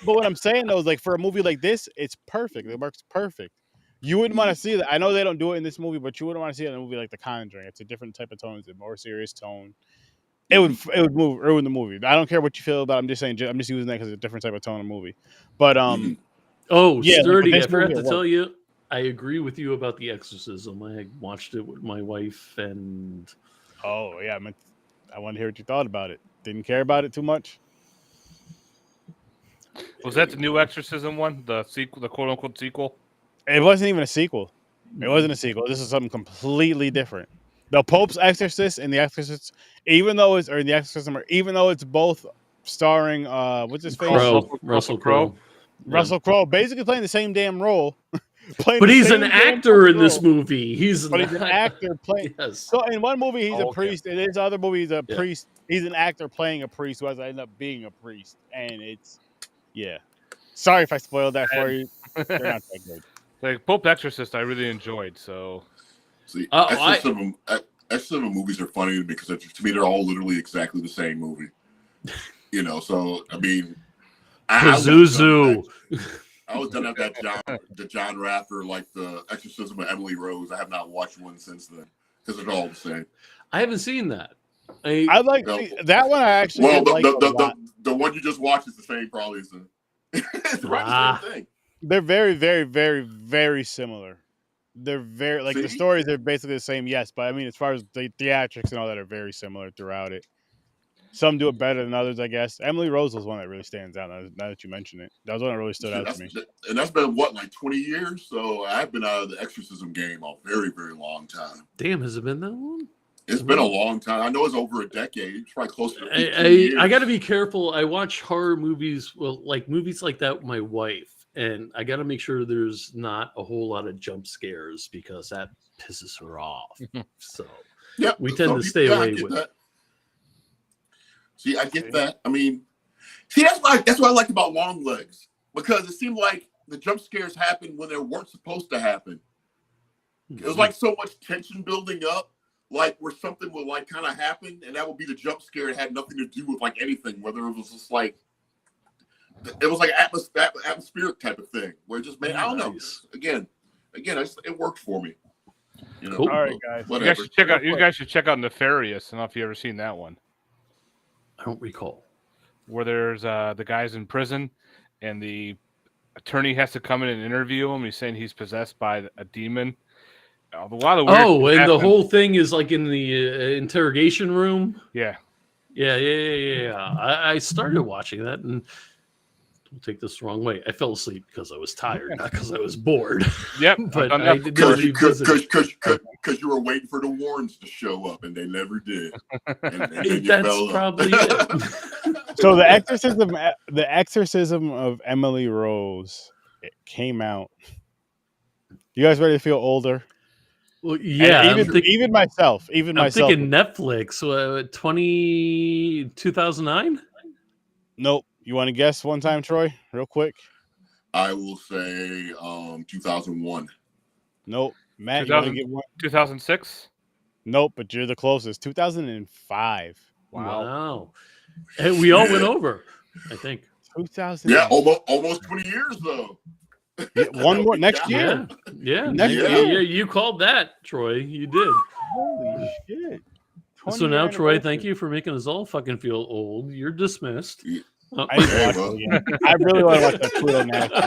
But what I'm saying though is like for a movie like this, it's perfect. It works perfect. You wouldn't want to see that. I know they don't do it in this movie, but you wouldn't want to see it in a movie like The Conjuring. It's a different type of tone. It's a more serious tone. It would ruin the movie. I don't care what you feel about it. I'm just saying. I'm just using that because it's a different type of tone of movie. But Sturdy, I forgot to tell you. I agree with you about The Exorcism. I watched it with my wife, and I wanted to hear what you thought about it. Didn't care about it too much. Was that the new Exorcism one? The sequel, the quote unquote sequel? It wasn't even a sequel. It wasn't a sequel. This is something completely different. The Pope's Exorcist and The Exorcist, even though it's both starring what's his face? Russell Crowe. Russell Crowe, basically playing the same damn role. But he's an actor in this movie. He's an actor playing. Yes. So in one movie he's a priest, and in this other movie he's a priest. He's an actor playing a priest who has to end up being a priest, and it's Sorry if I spoiled that for you. They're not that good. Like Pope Exorcist, I really enjoyed. So, see, Exorcism movies are funny to me because to me they're all literally exactly the same movie. You know, so I mean, Pazuzu. I was done at the John Rafter, like the Exorcism of Emily Rose. I have not watched one since then because they're all the same. I haven't seen that. I like that one. I actually the one you just watched is the same, probably. It's the same thing. They're very, very, very, very similar. They're very the stories are basically the same. Yes, but I mean, as far as the theatrics and all that are very similar throughout it. Some do it better than others, I guess. Emily Rose was one that really stands out. Now that you mention it, that was one that really stood out to me. And that's been like 20 years. So I've been out of the Exorcism game a very, very long time. Damn, has it been that long? It's been a long time. I know it's over a decade. It's probably close to 18 years. I got to be careful. I watch horror movies, like movies like that with my wife, and I got to make sure there's not a whole lot of jump scares because that pisses her off. So Yeah, we tend to stay away with that. See, I get that. I mean, see, that's what I liked about Long Legs, because it seemed like the jump scares happened when they weren't supposed to happen. It was like so much tension building up, like where something would like kind of happen, and that would be the jump scare. It had nothing to do with like anything, whether it was just like it was like atmospheric type of thing, where it just made I don't know. Again, it worked for me. You know, Cool. All right, guys. You guys should check out Nefarious. I don't know if you ever seen that one, I don't recall. where there's the guy's in prison, and the attorney has to come in and interview him. He's saying he's possessed by a demon. A lot of weird Oh, and happen. the whole thing is like in the interrogation room. Yeah. I started watching that, and don't take this the wrong way. I fell asleep because I was tired, not because I was bored. Yep. But I've done I that did before. Because you were waiting for the Warrens to show up, and they never did. And then you That's fell up. probably it. So the exorcism of Emily Rose, it came out. You guys ready to feel older? Well, yeah, And even myself. I'm thinking Netflix. 2009. Nope. You want to guess one time, Troy? Real quick. I will say 2001. Nope. Matt, you want to give one? 2006. Nope, but you're the closest. 2005. Wow. And we all went over, I think. 2000. Yeah, almost 20 years though. One more next year. Yeah. Next year. You called that, Troy. You did. Holy shit. So now, Troy, thank you for making us all fucking feel old. You're dismissed. Yeah. Oh. I really want to watch that Pluto Nasty.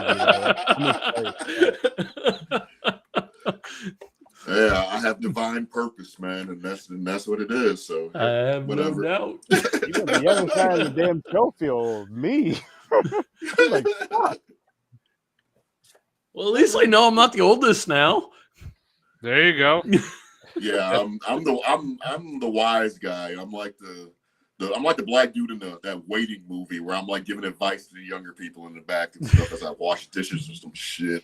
Yeah, I have divine purpose, man, and that's what it is. So I have whatever. no doubt. You're the youngest guy in the damn show feel old. Me. I'm like, fuck. Well, at least I know I'm not the oldest now. There you go. Yeah, I'm the wise guy. I'm like the black dude in that Waiting movie where I'm like giving advice to the younger people in the back and stuff as I wash dishes or some shit.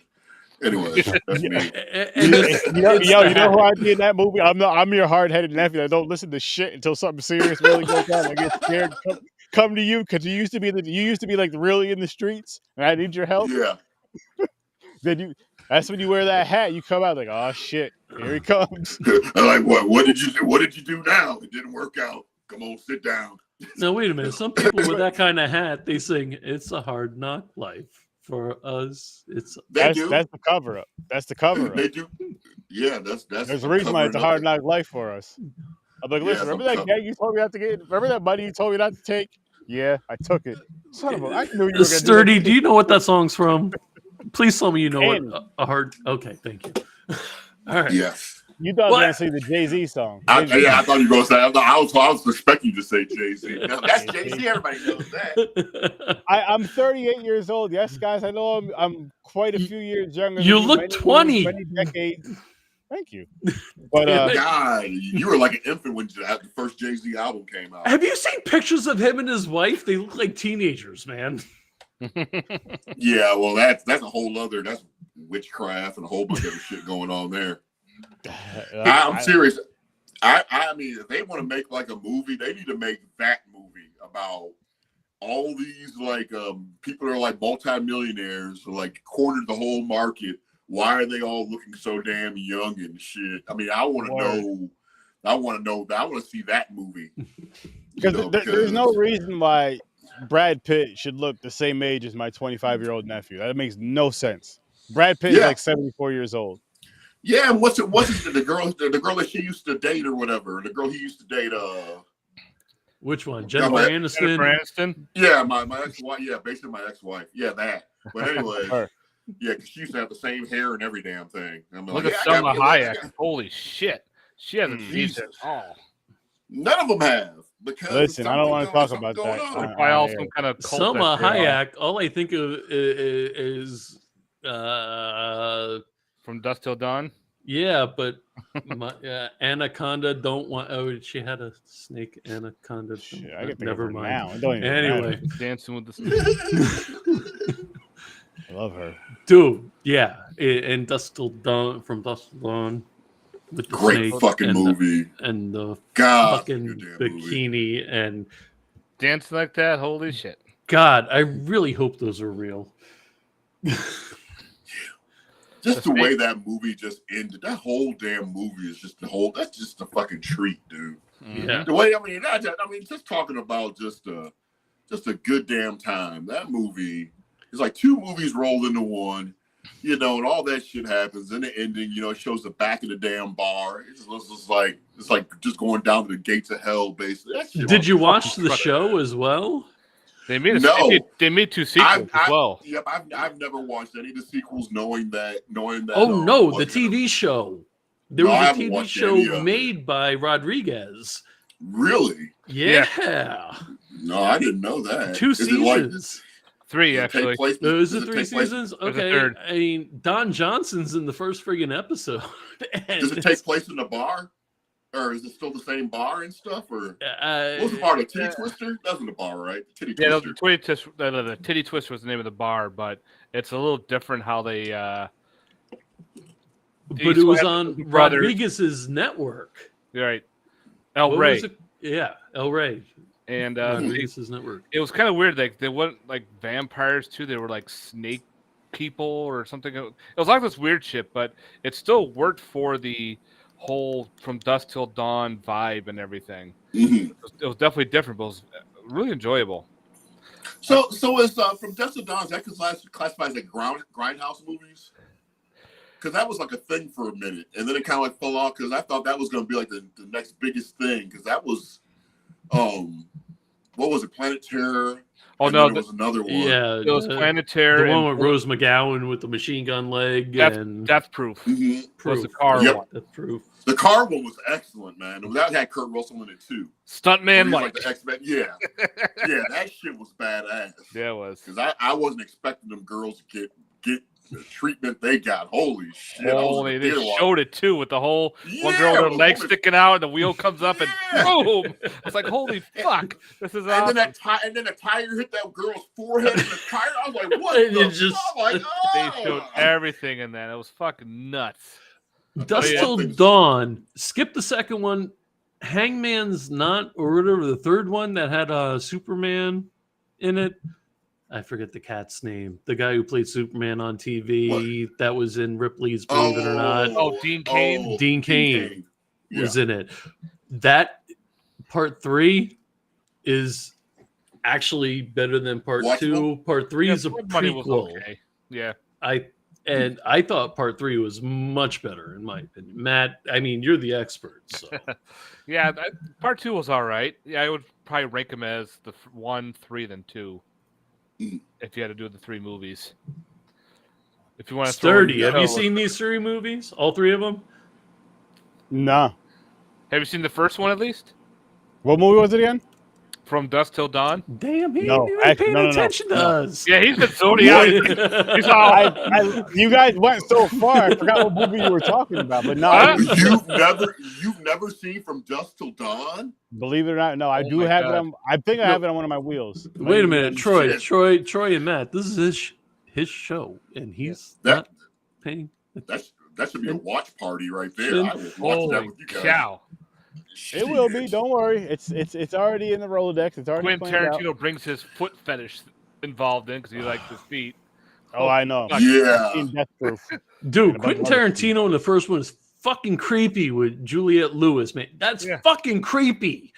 Anyway, that's me. You know who I'd be in that movie? I'm your hard-headed nephew that don't listen to shit until something serious really goes on. I get scared. Come to you because you used to be like really in the streets, and I need your help. Yeah. That's when you wear that hat. You come out like, oh shit, here he comes. I'm like, what did you do? What did you do now? It didn't work out. Come on, sit down. Now wait a minute. Some people with that kind of hat, they sing "It's a Hard Knock Life." For us, that's the cover up. That's the cover up. They do. Yeah, that's. There's a reason why it's a hard knock life for us. I'm like, listen, remember that gang you told me not to get? Remember that money you told me not to take? Yeah, I took it. Son of a, I knew you were gonna Sturdy. do Do you know what that song's from? Please tell me you know Annie. what a hard. Okay, thank you. All right. Yes. You thought I was going to say the Jay-Z song. I thought you were going to say. I was expecting you to say Jay-Z. No, that's Jay-Z. Everybody knows that. I'm 38 years old. Yes, guys, I know I'm quite a few years younger. You than look 20. Many decades. Thank you. But God, you were like an infant when the first Jay-Z album came out. Have you seen pictures of him and his wife? They look like teenagers, man. Yeah, well, that's a whole other. That's witchcraft and a whole bunch of shit going on there. I'm serious. I mean, if they want to make like a movie, they need to make that movie about all these like people that are like multimillionaires, like cornered the whole market. Why are they all looking so damn young and shit? I mean, I want to know. I want to see that movie. Because there's no reason why Brad Pitt should look the same age as my 25-year-old nephew. That makes no sense. Brad Pitt is like 74 years old. Yeah, and wasn't the girl that she used to date or whatever? The girl he used to date. Which one? Jennifer Aniston? Yeah, my ex-wife. Yeah, basically my ex-wife. Yeah, that. But anyway, yeah, because she used to have the same hair and every damn thing. Look at Selma Hayek. Holy shit, she hasn't aged at all. None of them have. Because listen, I don't want to talk about that. By all some kind of Selma Hayek. All I think of is From Dusk Till Dawn. Yeah, but Anaconda don't want. Oh, she had a snake anaconda. Shit, I get never mind. now. It don't even anyway, Dancing with the Snake. love her. Dude, yeah. And Dusk Till Dawn, from Dusk Till Dawn. With the Great snake fucking and movie. The God, fucking good damn movie. bikini. And Dancing like that, holy shit. God, I really hope those are real. Just the way that movie just ended. That whole damn movie is just that's just a fucking treat, dude. Yeah. The way, just talking about just a good damn time. That movie is like two movies rolled into one, and all that shit happens. In the ending, it shows the back of the damn bar. It's like just going down to the gates of hell, basically. That shit Did you watch fucking the crap. show as well? They made they made 2 sequels as well. Yep, I've never watched any of the sequels, knowing that. Oh no, the TV show. There was a TV show of made by Rodriguez. Really? Yeah. No, I didn't know that. 2 Is it like seasons. 3 actually. Is it 3 seasons? There's a Okay. third. I mean, Don Johnson's in the first friggin' episode. Does it take place in the bar? Or is it still the same bar and stuff? Or what was the bar? The Titty Twister? That was in the bar, right? The Titty Twister. The Titty Twister was the name of the bar, but it's a little different how they. But it was on Rodriguez's network. Right. El Rey. Yeah, El Rey. And Rodriguez's network. It was kind of weird. Like they weren't like vampires too. They were like snake people or something. It was like this weird shit, but it still worked for the whole From Dusk Till Dawn vibe and everything. Mm-hmm. It was definitely different, but it was really enjoyable. So is From Dusk Till Dawn, is that classified as like grindhouse movies? Because that was like a thing for a minute, and then it kind of like fell off because I thought that was going to be like the next biggest thing. Because that was, what was it, Planet Terror? Oh and no, there was another one. Yeah, it was Planet Terror. The one with Rose McGowan with the machine gun leg. Death Proof. Mm-hmm. Was the car one. Death Proof. The car one was excellent, man. That had Kurt Russell in it too. Stuntman like the X-Men. Yeah, yeah, that shit was badass. Yeah, it was. Because I wasn't expecting them girls to get the treatment they got. Holy shit! They showed it too with the whole one girl with her leg sticking out and the wheel comes up and boom! It's like holy fuck! This is awesome. And then the tire hit that girl's forehead. And the tire, I was like, what? They showed everything in that. It was fucking nuts. Dusk Till Dawn. Skip the second one. Hangman's Not, or whatever, the third one that had Superman in it. I forget the cat's name. The guy who played Superman on TV that was in Ripley's Believe It or Not. Oh, Dean Cain. Dean Cain was in it. That part 3 is actually better than part 2. Part 3 is a prequel. Okay. Yeah. I thought part 3 was much better in my opinion. Matt, I mean, you're the expert. So. Yeah, part 2 was all right. Yeah, I would probably rank them as the 1, 3, then 2. If you had to do the 3 movies. If you want to Sturdy, have you seen these 3 movies? All 3 of them? Nah. Have you seen the first one at least? What movie was it again? From Dusk Till Dawn? Damn, he ain't even paying attention to us. Yeah, he's been Zodiac. He's all... you guys went so far, I forgot what movie you were talking about. But no, you've never seen From Dusk Till Dawn? Believe it or not, no, I do have it on. I think I have it on one of my wheels. Wait a minute, Troy, and Matt. This is his show, and he's not paying. That should be a watch party right there. I will watch that with you guys. Cow. It will be. Don't worry. It's already in the Rolodex. It's already. Quentin Tarantino brings his foot fetish involved in because he likes his feet. Oh, I know. Yeah. Death Proof. Dude, Quentin Tarantino in the first one is fucking creepy with Juliette Lewis, man. That's fucking creepy.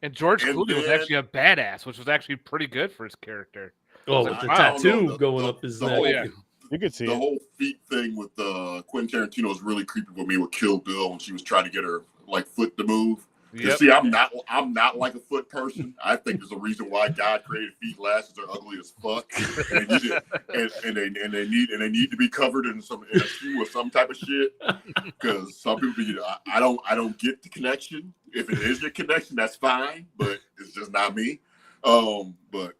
And George Clooney was actually a badass, which was actually pretty good for his character. Oh, with the tattoo going up his neck. Yeah. You could see the whole feet thing with Quentin Tarantino was really creepy with me with Kill Bill when she was trying to get her foot to move. You see, I'm not like a foot person. I think there's a reason why God created feet last. They're ugly as fuck, and they need to be covered in a shoe or some type of shit. Because some people, I don't get the connection. If it is your connection, that's fine, but it's just not me. But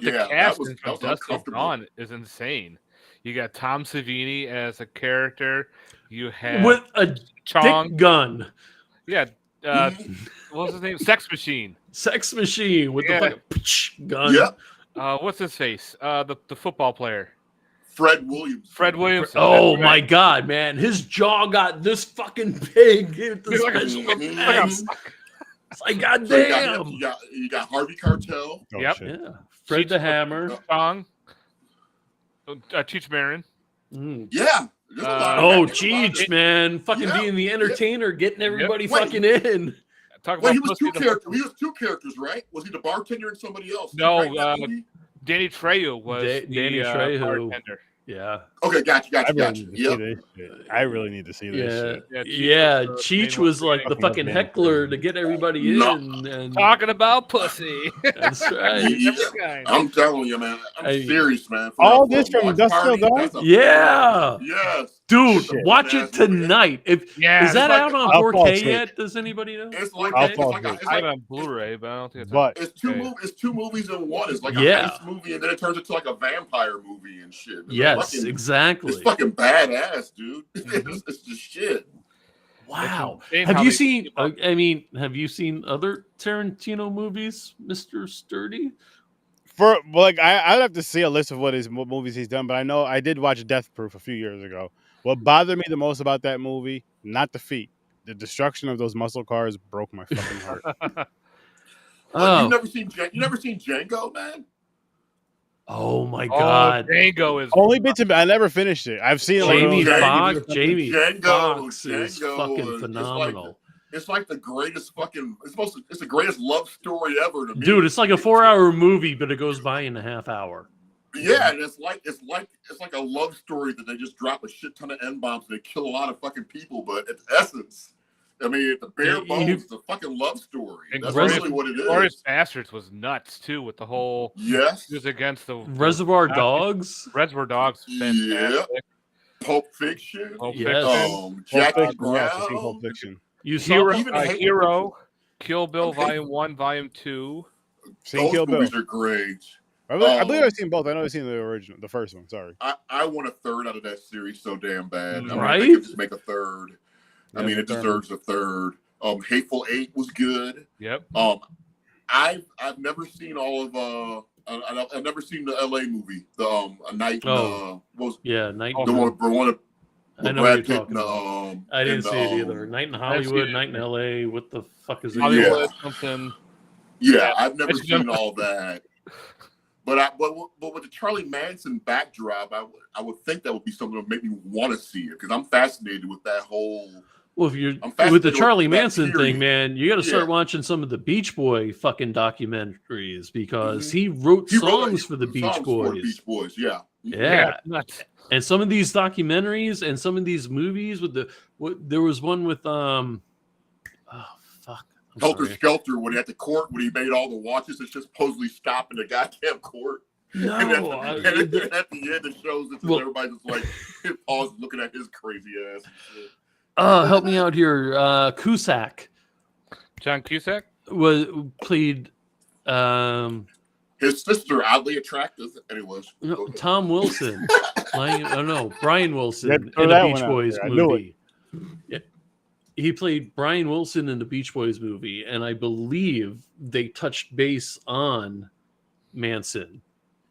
the cast from Dusk Till Dawn is insane. You got Tom Savini as a character. You have with a Chong dick gun. Yeah. What was his name? Sex Machine. Sex Machine with the fucking gun. Yeah. What's his face? The football player. Fred Williams. Fred Williamson. Oh That's my right. God, man! His jaw got this fucking big with the He's like a- special like a- effects. It's like, So goddamn. you got Harvey Cartel. Oh, Yep. shit. Yeah, Fred the Hammer. Chong. Cheech Marin. Mm. Yeah. There's a lot of- Oh, there's a lot of- Cheech, man, fucking Yeah. being the entertainer, getting everybody Wait. fucking in. Talk about Wait, he was pussy two the- characters. He was two characters, right? Was he the bartender and somebody else? No, Right, that movie? Danny Trejo was Danny the Trejo. bartender. Yeah, Okay, gotcha. I really Yep. need to see this shit. I really need to see this yeah, shit. yeah. Cheech was the Cheech main was one. like the fucking heckler to get everybody No. in, and Talking about pussy. that's right. Yeah. Every kind. I'm telling you, man. I'm Hey. serious, man. All For this a from watch Dusk Till party, Dawn? that's a- Yeah, Yes. dude, Shit. watch it tonight. If Yeah, is that it's like- out on I'll fall 4K asleep. yet? Does anybody know? It's like I'll it's fall like, asleep. it's I have like it on Blu-ray, but I don't think it's But it's two okay. it's two movies in one. It's like Yeah. a heist movie, and then it turns into like a vampire movie and shit. It's Yes, fucking, exactly. It's fucking badass, dude. Mhm. it's just shit. Wow. insane Have how you they seen? keep up. I mean, have you seen other Tarantino movies, Mr. Sturdy? I'd have to see a list of what his movies he's done, but I know I did watch Death Proof a few years ago. What bothered me the most about that movie, not the feet, the destruction of those muscle cars broke my fucking heart. Oh, You never seen Django, man? oh my Oh, God. Django is Only bits of I never finished it. I've seen it. Like, Jamie Django- Foxx. Jamie Django- Foxx is Django fucking is- phenomenal. It's like the greatest fucking. It's the greatest love story ever to me, Dude, it's like a 4-hour movie, but it goes by in a half hour. Yeah, and it's like a love story that they just drop a shit ton of N-bombs and they kill a lot of fucking people, but its essence, I mean, at the bare Yeah, bones, it's a fucking love story. And That's Glorious- really what it Glorious is. Bastards was nuts too with the whole. Yes. He was against the Reservoir Dogs. Reservoir Dogs. Fantastic. Pulp Fiction. Pulp Yes. Fiction. Jackie Pulp Fiction, yes, I've seen Brown. Pulp Fiction. You saw Hero, even hate- Hero, Kill Bill Okay. Volume 1, Volume 2. Seen Those Kill Bill. movies are great. I believe I've seen both. I know I've seen the original, the first one. Sorry. I want a third out of that series so damn bad. I mean, Right? they could just make a third. I Yeah, mean, it third. deserves a third. Hateful Eight was good. Yep. I've never seen all of I've never seen the LA movie. The A Night. Oh. What was Yeah, Night. the one with I know what you're Brad Pitt? talking about. I and didn't the, see it either. Night in seen Hollywood, it. Night in LA. What the fuck is it? Hollywood, something. Yeah, I've never It's seen good. all that. But with the Charlie Manson backdrop, I would think that would be something that would make me want to see it because I'm fascinated with that whole. Well, if you're I'm fascinated with the with Charlie that Manson period. thing, man, you got to start Yeah. watching some of the Beach Boy fucking documentaries because he wrote songs for the Beach songs for the Boys. Beach Boys, yeah. Yeah. Nuts. And some of these documentaries and some of these movies with there was one with oh fuck. I'm Helter sorry. Skelter when he at the court when he made all the watches and just supposedly stop in the goddamn court. No, and then I- at the end it shows that Well- everybody just like paused looking at his crazy ass and shit. help me out here. Cusack John Cusack. was played His sister oddly attractive. Anyways. no, Tom Wilson. Brian Wilson Yeah, in throw the that Beach one out Boys there. I knew movie. Yeah. He played Brian Wilson in the Beach Boys movie, and I believe they touched base on Manson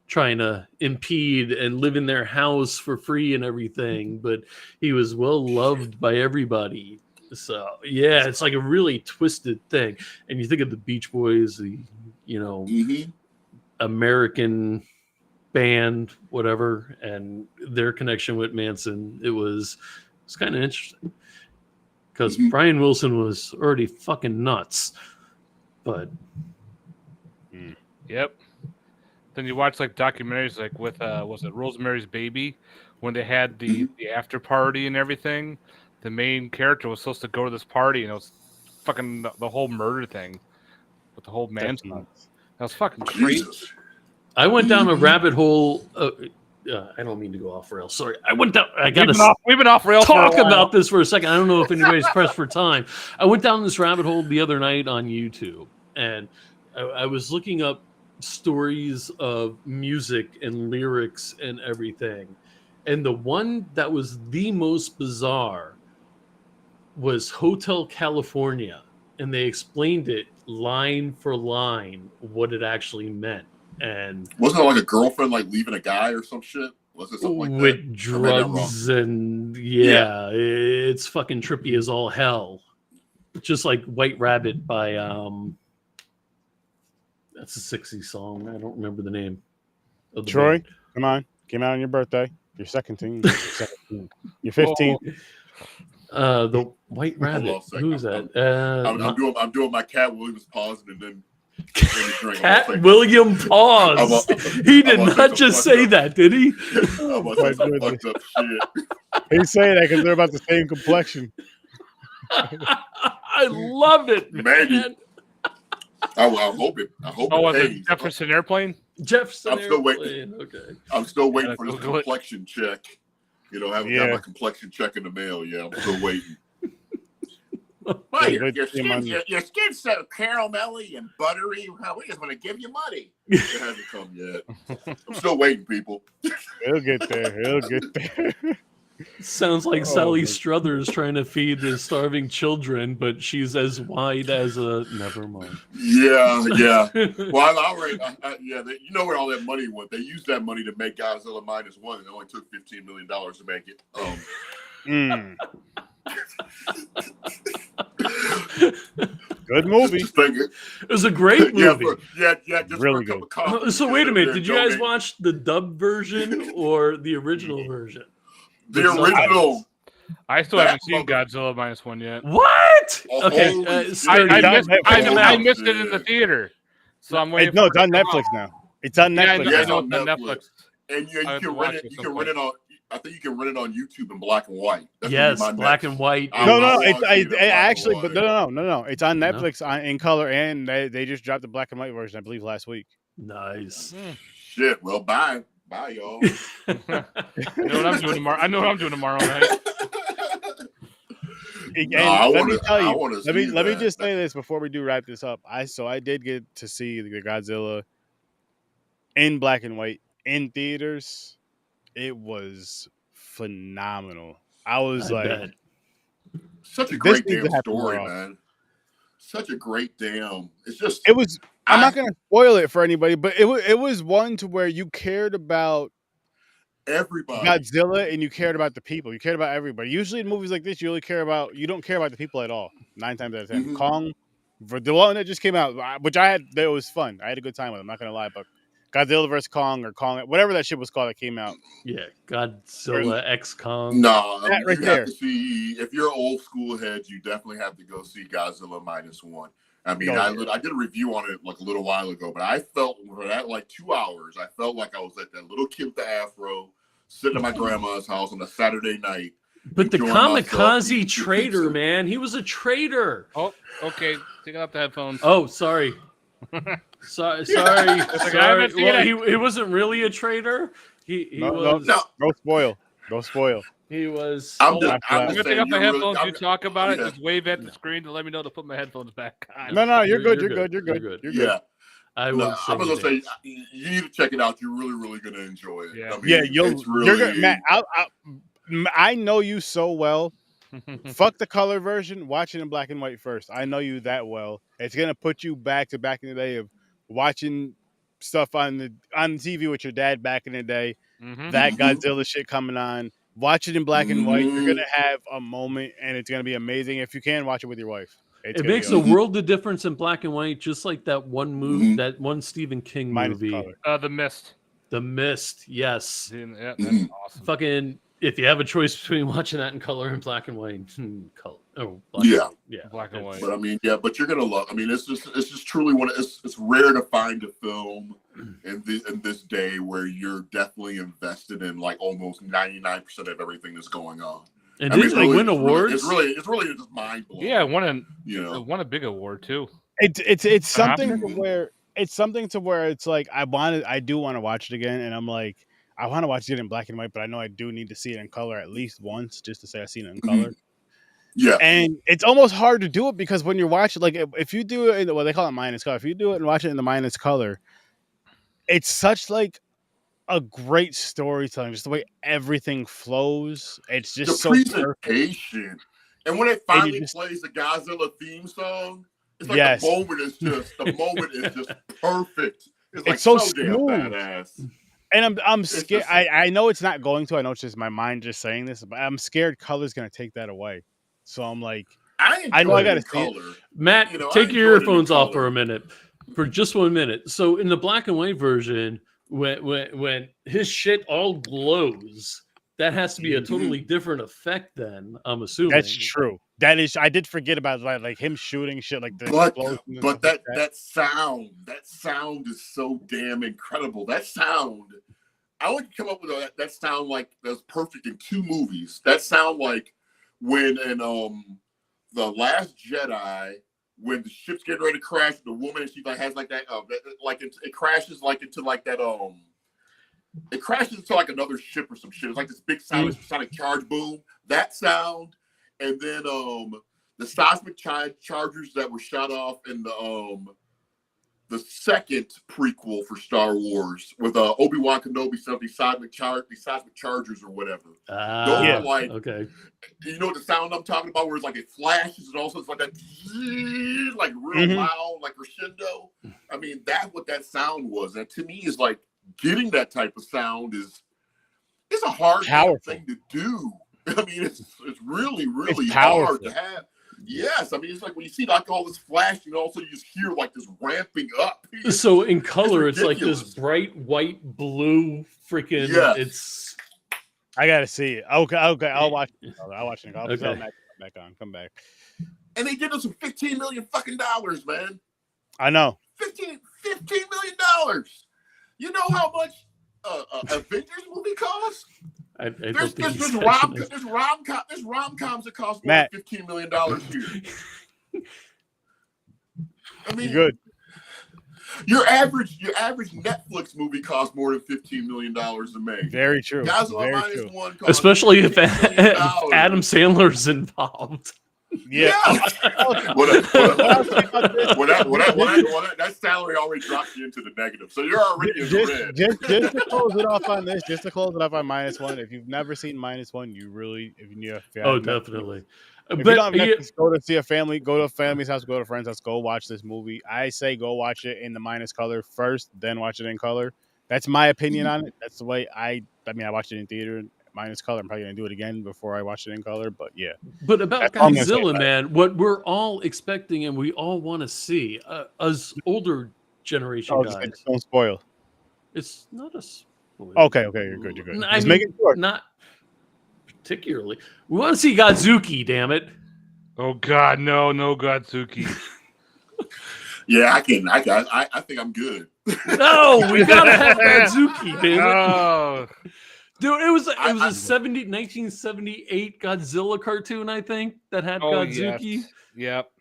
trying to impede and live in their house for free and everything, but he was well loved by everybody. So yeah, it's like a really twisted thing. And you think of the Beach Boys, the Mm-hmm. American band, whatever, and their connection with Manson, it's kind of interesting because Mhm. Brian Wilson was already fucking nuts, but Yep. Then you watch like documentaries like with was it Rosemary's Baby when they had the after party and everything. The main character was supposed to go to this party and it was fucking the whole murder thing with the whole That's Manson. nuts. That was fucking crazy. Jesus. I went down a rabbit hole. I don't mean to go off rails. Sorry, I went down. I got We've been off rails. talk for a while. about this for a second. I don't know if anybody's pressed for time. I went down this rabbit hole the other night on YouTube, and I was looking up stories of music and lyrics and everything. And the one that was the most bizarre was Hotel California. And they explained it line for line what it actually meant. and wasn't it like a girlfriend like leaving a guy or some shit? Was it something like with that? drugs and it's fucking trippy as all hell. Just like White Rabbit by that's a 60s song. I don't remember the name of the Troy, band. come on, came out on your birthday. Your second team. You're 15. The White Rabbit. Who's that? I'm doing my Cat Williams pause and then Cat William pause. He did not just say that, did he? I'm about to say some fucked up shit. He's saying that because they're about the same complexion. I love it, man. I hope it. I hope it was pays. it Jefferson Airplane? Jefferson I'm still Airplane. waiting. Okay. I'm still waiting Yeah, for this Google it. complexion check. You know, I haven't got my complexion check in the mail yet. I'm still waiting. Well, your skin's so caramelly and buttery. How we just want to give you money. It hasn't come yet. I'm still waiting, people. He'll get there. He'll get there. Sounds like Sally Struthers trying to feed the starving children, but she's as wide as a. Never mind. Yeah. Well, you know where all that money went. They used that money to make Godzilla -1. It only took $15 million to make it. Good movie. It was a great movie. Just really for a good. cup of coffee. So wait a minute. Did you guys watch the dub version or the original version? The original. I still haven't seen Godzilla -1 yet. What? Oh, Okay, I missed it in the theater, so I'm waiting. No, it's on Netflix now. It's on Netflix. Yeah, I know it's on Netflix. And you can rent it. You can rent it on. I think you can rent it on YouTube in black and white. That's yes, black and white. No. It actually, but no. It's on Netflix in color, and they just dropped the black and white version, I believe, last week. Nice. Shit. Well, bye, y'all. I know what I'm doing tomorrow. I know what I'm doing tomorrow night. Let me tell you. Let me just say this before we do wrap this up. I did get to see the Godzilla in black and white in theaters. It was phenomenal. I was like, such a great damn story, man. Such a great damn. It's just. It was. I'm not gonna spoil it for anybody, but it was one to where you cared about everybody, Godzilla, and you cared about the people. You cared about everybody. Usually in movies like this, you don't care about the people at all. 9 times out of 10. Kong, for the one that just came out, which it was fun. I had a good time with it. I'm not gonna lie, but Godzilla vs. Kong or Kong, whatever that shit was called that came out. Yeah, Godzilla X Kong. No, that right you there. have to see, if you're old school heads, you definitely have to go see Godzilla -1. I mean, I did a review on it like a little while ago, but I felt for that like 2 hours, I felt like I was at that little kid with the afro sitting at my grandma's house on a Saturday night. But the kamikaze traitor, man, he was a traitor. Oh, okay. Take out the headphones. Oh, sorry. Sorry. Well, he wasn't really a traitor. He was. No. Don't spoil. He was. I'm gonna take off my headphones. You talk about it. Just wave at the screen to let me know to put my headphones back on. No, you're good. You're good. Yeah. I was. I'm gonna say you need to check it out. You're really, really gonna enjoy it. Yeah, I mean, you're good, Matt. I know you so well. Fuck the color version. Watch it in black and white first. I know you that well. It's gonna put you back to back in the day of watching stuff on the TV with your dad back in the day. That Godzilla shit coming on. Watch it in black and white. You're gonna have a moment, and it's gonna be amazing. If you can, watch it with your wife. It makes a world of difference in black and white, just like that one movie, that one Stephen King movie, The Mist. The Mist. Yes. Yeah, that's awesome. Fucking. If you have a choice between watching that in color and black and white, color. Oh, black and white. But I mean, but you're gonna love. I mean, it's just truly one. It's rare to find a film in this day where you're definitely invested in like almost 99% of everything that's going on. And didn't they win awards? It's really just mind blowing. Yeah, won a big award too. It's something to where it's like I do want to watch it again, and I'm like. I want to watch it in black and white, but I know I do need to see it in color at least once just to say I've seen it in color. Yeah. And it's almost hard to do it because when you're watching, like if you do it in they call it minus color. If you do it and watch it in the minus color, it's such like a great storytelling, just the way everything flows. It's just the so presentation. Perfect. And when it finally plays the Godzilla theme song, it's like the moment is just perfect. It's so damn smooth. badass. And I'm scared. I know it's not going to. I know it's just my mind just saying this, but I'm scared color's gonna take that away. So I'm like, I know I gotta see it. Matt, take your earphones off for a minute, for just 1 minute. So in the black and white version, when his shit all glows, that has to be a totally different effect. Then I'm assuming that's true. That is, I did forget about like him shooting shit like the explosions. But that sound is so damn incredible. That sound, I only come up with that sound like that's perfect in 2 movies. That sound like when in The Last Jedi, when the ship's getting ready to crash, the woman and she like has like that like it crashes like into like that it crashes into like another ship or some shit. It's like this big sonic charge boom. That sound, and then the seismic chargers that were shot off in the second prequel for Star Wars with Obi-Wan Kenobi set up these seismic chargers or whatever. Those are like, okay. You know what the sound I'm talking about, where it's like it flashes and also it's like that, like real loud, like crescendo. I mean, that's what that sound was. And to me, is like getting that type of sound it's a hard thing to do. I mean, it's really, really hard to have. Yes, I mean, it's like when you see like all this flashing, also you just hear like this ramping up. So in color, it's like this bright white blue freaking. Yes. It's. I gotta see it. Okay, I'll watch it. I'll watch it. I'll come back. And they did us some $15 million fucking dollars, man. I know. $15 million. You know how much Avengers movie costs? There's rom-coms that cost more than $15 million here. I mean, good. Your average Netflix movie costs more than $15 million to make. Very true. Godzilla Very Minus true. One costs Especially if $15 million. Adam Sandler's involved. Yeah. That salary already dropped you into the negative, so you're already in the red. Just to close it off on this, just to close it off on -1. If you've never seen -1, you really, Definitely. If you don't have Netflix, go to see a family, go to a family's house, go to a friend's house, go watch this movie. I say go watch it in the minus color first, then watch it in color. That's my opinion on it. That's the way I watched it in theater. Minus color. I'm probably gonna do it again before I watch it in color, but yeah. But about Godzilla, man, what we're all expecting and we all want to see, us older generation guys. Don't spoil. It's not a spoiler. Okay, you're good. You're good. Just make it short. Not particularly. We want to see Godzuki, damn it. Oh God, no Godzuki. Yeah, I think I'm good. No, we gotta have Godzuki, damn it. Oh. Dude, it was a 1978 Godzilla cartoon, I think, that had Godzuki. Yes. Yep.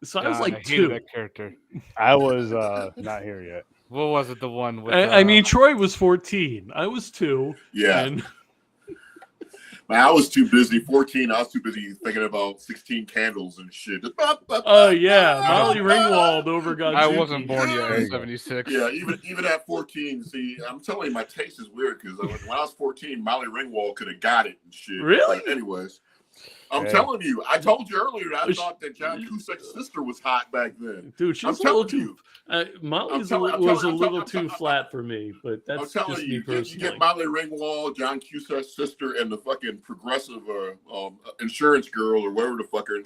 So I was like I hated 2. that character. I was not here yet. What was it? The one with I mean, Troy was 14. I was 2. Yeah. And... Man, I was too busy. 14, I was too busy thinking about 16 candles and shit. Oh, yeah. Molly Ringwald over Godzuki. I wasn't born yet in 76. Yeah, even at 14, see, I'm telling you, my taste is weird because when I was 14, Molly Ringwald could have got it and shit. Really? But anyways, I'm telling you, I told you earlier that I thought that John Cusack's sister was hot back then. Dude, she's a little too... Molly was a little too flat for me, but that's just me personally. You get Molly Ringwald, John Cusack's sister, and the fucking progressive insurance girl or whatever the fuck her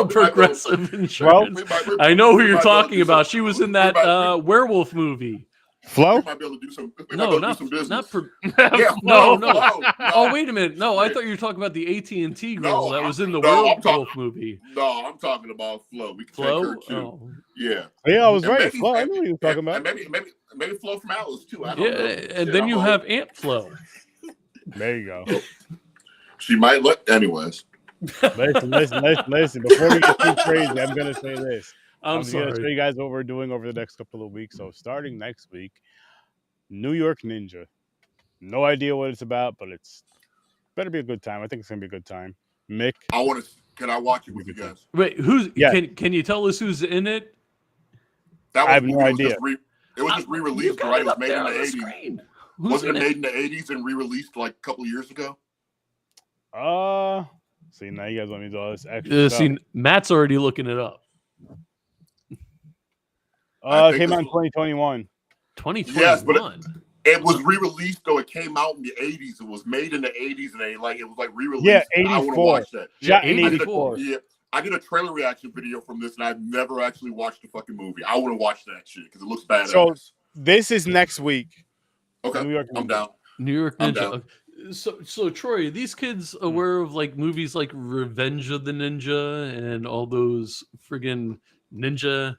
progressive insurance. I know who you're talking about. She was in that werewolf movie. Flo? We might be able to do some. No. Oh, wait a minute. No, I thought you were talking about the AT&T girl that was in the werewolf movie. No, I'm talking about Flo. We can Flo? take her too. Oh. Yeah. Yeah, I was right. Flo, I knew what you were talking about. And maybe Flo from Atlas too. I don't know. And then you have Aunt Flo. There you go. She might look. Anyways. Listen. Before we get too crazy, I'm gonna say this. I'm sorry. Gonna show you guys what we're doing over the next couple of weeks. So starting next week, New York Ninja. No idea what it's about, but it's better be a good time. I think it's gonna be a good time. Mick, Can I watch it with you guys? Wait, who's? Yeah. Can you tell us who's in it? I have no idea. It was just re-released, right? It was made in the 80s. Wasn't it made in the 80s and re-released like a couple of years ago? See, now you guys want me to do all this extra stuff. See, Matt's already looking it up. It came out in 2021. Yes, but 2021. it was re-released though. It came out in the 80s. It was made in the 80s, and it was like re-released. Yeah, I want to 84. watch that. Shot Yeah, in 84. 84. Yeah, I did a trailer reaction video from this, and I've never actually watched the fucking movie. I want to watch that shit because it looks badass. So this is next week. Okay, New York I'm down. New York I'm Ninja. So Troy, are these kids aware of like movies like Revenge of the Ninja and all those friggin' ninja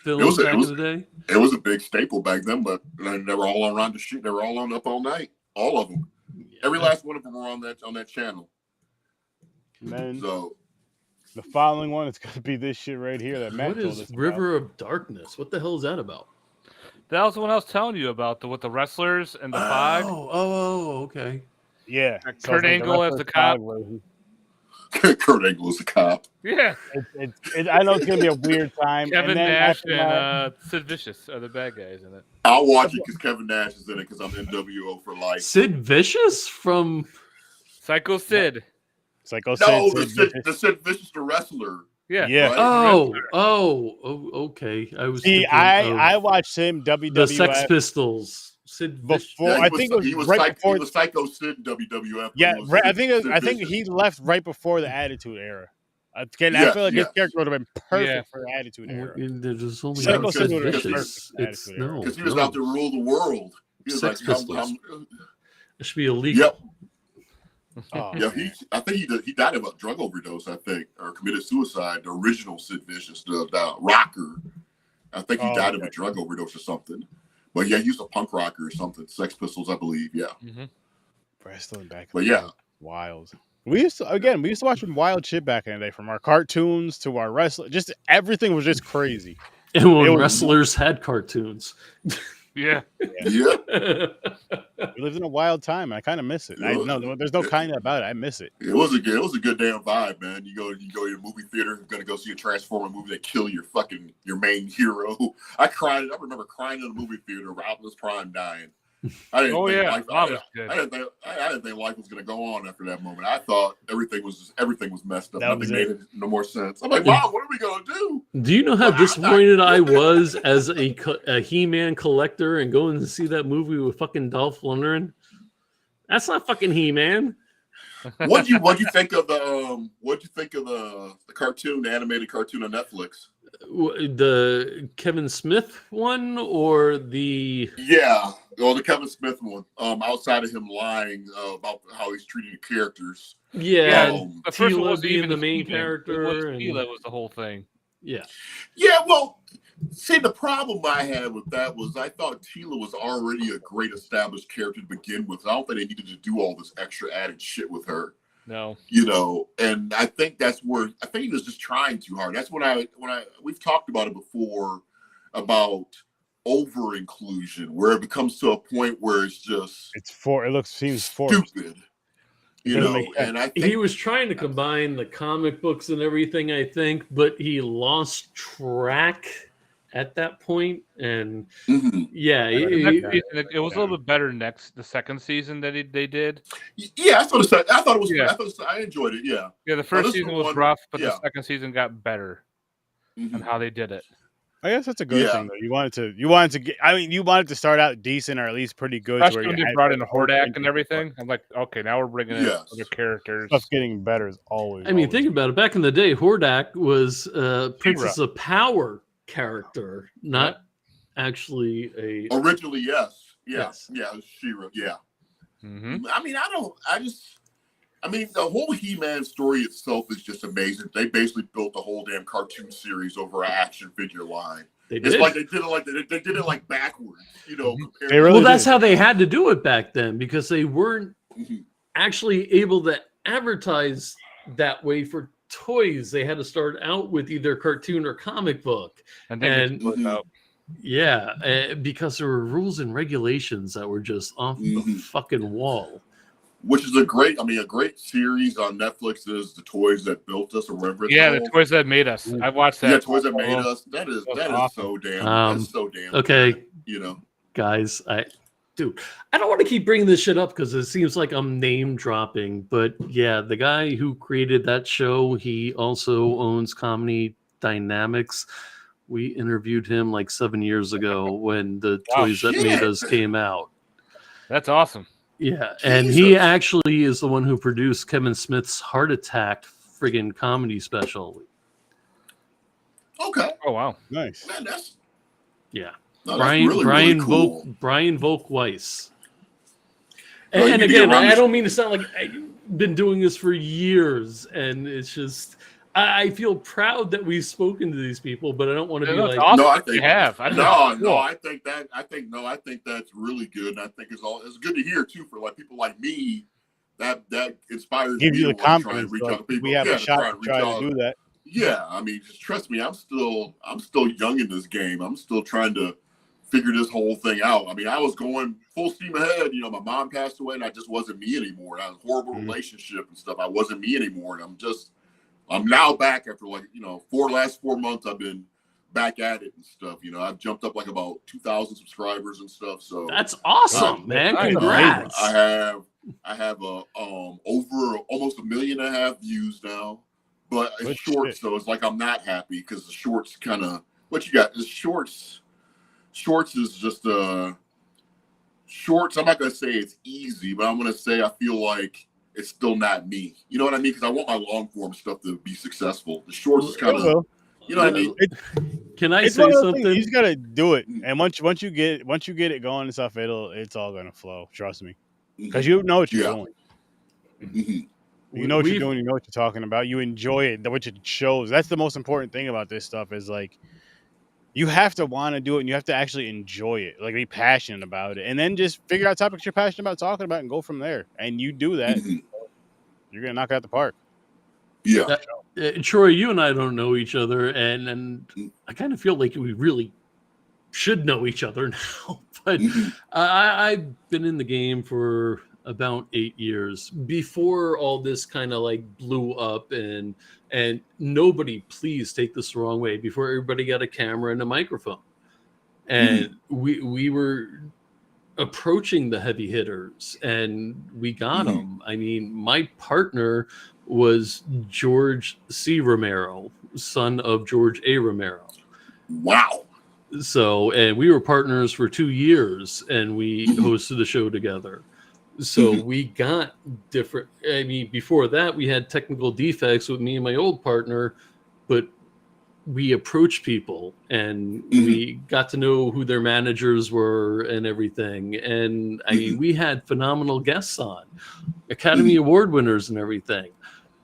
films back in the day? It was a big staple back then, but they were all around the shoot. They were all on Up All Night. All of them. Yeah. Every last one of them were on that channel. And then So the following one is going to be this shit right here that Matt What told is us about. River of Darkness? What the hell is that about? That was the one I was telling you about, with the wrestlers and the fog. Oh, okay. Yeah. Kurt it's like Angle as the Wrestler's cop. Fog where he- Kurt Angle is a cop. Yeah, I know it's going to be a weird time. Kevin and then Nash after that- and Sid Vicious are the bad guys in it. I'll watch it because Kevin Nash is in it because I'm NWO for life. Sid Vicious from Psycho Sid. Psycho No, Sid, the Sid Vicious, the wrestler. Yeah. Yeah. Right? Okay. I was See, thinking I of watched him the Sex WWF Pistols. Sid Vicious. before. I think it was right before. He was Psycho Sid in WWF. Yeah, He was right, Sid I think Vicious. he left right before the Attitude Era. Again, I Yes, feel like his yes. character would have been perfect Yeah. for the Attitude Era. There's only Psycho one Sid Sid would've been Vicious. perfect It's attitude. no, Because he was no. out to rule the world. He was Sex like, Pistols. It should be illegal. Yep. Oh, Yeah, I think he died of a drug overdose, I think, or committed suicide. The original Sid Vicious, the rocker. I think he Oh, died of okay. a drug overdose or something. But yeah, he was a punk rocker or something. Sex Pistols, I believe. Yeah. Mm-hmm. wrestling back. But in the yeah. day, wild. We used to watch some wild shit back in the day, from our cartoons to our wrestling. Just everything was just crazy. And It when was- wrestlers had cartoons. Yeah. Yeah. We lived in a wild time, and I kind of miss it. I know there's no kind about it. I miss it. It was a good damn vibe, man. You go to your movie theater, you're gonna go see a Transformer movie that kill your main hero. I remember crying in the movie theater about Optimus Prime dying. I didn't Oh, think yeah. life, That was good. I didn't think life was gonna go on after that moment. I thought everything was messed up. That was Nothing made no more sense. I'm like, Mom, what are we gonna do? Do you know how disappointed I was as a He-Man collector and going to see that movie with fucking Dolph Lundgren? That's not fucking He-Man. What'd you think of the cartoon, the animated cartoon on Netflix? The Kevin Smith one or the Yeah, well, the Kevin Smith one. Outside of him lying about how he's treating the characters. yeah, Um, The first one Tila was being even the main He-Man. character. It was and- Tila was the whole thing. yeah, Yeah, well, see, the problem I had with that was I thought Tila was already a great established character to begin with. I don't think they needed to do all this extra added shit with her, No. And I think that's where I think he was just trying too hard. That's when we've talked about it before about over inclusion, where it becomes to a point where it's just Seems forced. stupid, Doesn't make sense. And I think he was trying to combine the comic books and everything, I think, but he lost track at that point. And Mhm. yeah, The next season, it was a little bit better the second season that they did. Yeah, I thought it was. Yeah. I enjoyed it. Yeah. Yeah, the first this season one- was rough, but the yeah. second season got better Mhm. on how they did it. I guess that's a good Yeah. thing, though. You wanted to start out decent, or at least pretty good. to Especially where when you they had brought in that whole Hordak thing and to- everything. I'm like, okay, now we're bringing in Yes. other characters. Stuff getting better is always. I mean, always think about it. Back in the day, Hordak was a Princess of Power character, not actually a. Originally, yes. Yeah. Yes. Yeah. She-Ra. Yeah. Mm-hmm. I mean, the whole He-Man story itself is just amazing. They basically built the whole damn cartoon series over an action figure line. They It's did. like they did it like backwards, compared They really Well, that's did. how they had to do it back then because they weren't Mhm. actually able to advertise that way for toys. They had to start out with either cartoon or comic book. And then And- they split Mhm. out. Yeah, because there were rules and regulations that were just off the Mhm. fucking wall. Which is a great series on Netflix is The Toys That Built Us or whatever it's Yeah, the called. toys that made us. I watched that. Yeah, Toys That Made Us. That is awesome. so damn Um, that's so damn okay. good, Guys, I don't want to keep bringing this shit up because it seems like I'm name dropping, but yeah, the guy who created that show, he also owns Comedy Dynamics, We interviewed him like 7 years ago when the Oh, Toys That Made Us came out. That's awesome. Yeah, and he actually is the one who produced Kevin Smith's Heart Attack friggin' comedy special. Okay. Oh wow, Nice. Man, that's Brian really cool. Brian Volk-Weiss. Well, And you again, get around I this- don't mean to sound like I've been doing this for years, and it's just I feel proud that we've spoken to these people, but I don't want to be that's like, awesome. No, I You think have. I think that's really good, and I think it's good to hear too for like people like me that inspires Give me you the to want to try confidence. and reach Like, out to people. we have Yeah, a shot to reach try out. to do that. Yeah, I mean, just trust me, I'm still young in this game. I'm still trying to figure this whole thing out. I mean, I was going full steam ahead. You know, my mom passed away, and I just wasn't me anymore. And I had a horrible relationship and stuff. I wasn't me anymore, and I'm now back after like, you know, last 4 months I've been back at it and stuff. You know, I've jumped up like about 2,000 subscribers and stuff. So that's awesome, man. Nice. Congrats. I have over almost 1.5 million views now, but it's Good short, shit. so it's like I'm not happy because the shorts kind of what you got. The shorts is just shorts. I'm not gonna say it's easy, but I'm gonna say I feel like it's still not me. You know what I mean? Because I want my long form stuff to be successful. The shorts is kind of, you know what I mean? Can I It's say one of those something? things, you just gotta do it, and once you get it going and stuff, it's all gonna flow. Trust me, because you know what you're doing. Mhm. You know what you're doing. You know what you're talking about. You enjoy it, which it shows. That's the most important thing about this stuff. Is like you have to want to do it, and you have to actually enjoy it. Like be passionate about it, and then just figure out topics you're passionate about talking about, and go from there. And you do that, you're gonna knock it out the park. Yeah. Troy, you and I don't know each other, and I kind of feel like we really should know each other now. But I've been in the game for about 8 years before all this kind of like blew up, and nobody, please take this the wrong way, before everybody got a camera and a microphone, and we were approaching the heavy hitters, and we got them. I mean, my partner was George C. Romero, son of George A. Romero. Wow. So, and we were partners for 2 years, and we hosted the show together. So we got different. I mean, before that, we had technical defects with me and my old partner, but we approached people, and we got to know who their managers were and everything. And I mean, we had phenomenal guests on, Academy Award winners and everything.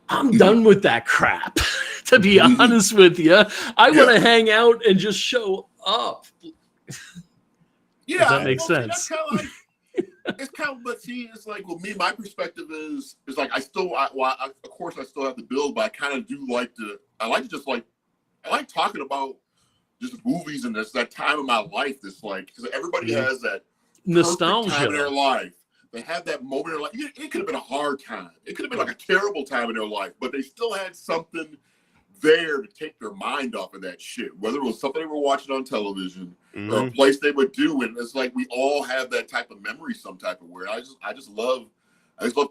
I'm done with that crap, to be honest with you. I want to hang out and just show up. Yeah, Does that make sense? See, that's kind of like, it's kind of, but see, it's like, well, me, my perspective is like, of course I still have to build, but I kind of do like to, I like talking about just movies and that time of my life. That's like, because everybody has that nostalgia time in their life. They have that moment in their life. It could have been a hard time. It could have been like a terrible time in their life, but they still had something there to take their mind off of that shit. Whether it was something they were watching on television or a place they would do, and it's like we all have that type of memory, some type of where I just love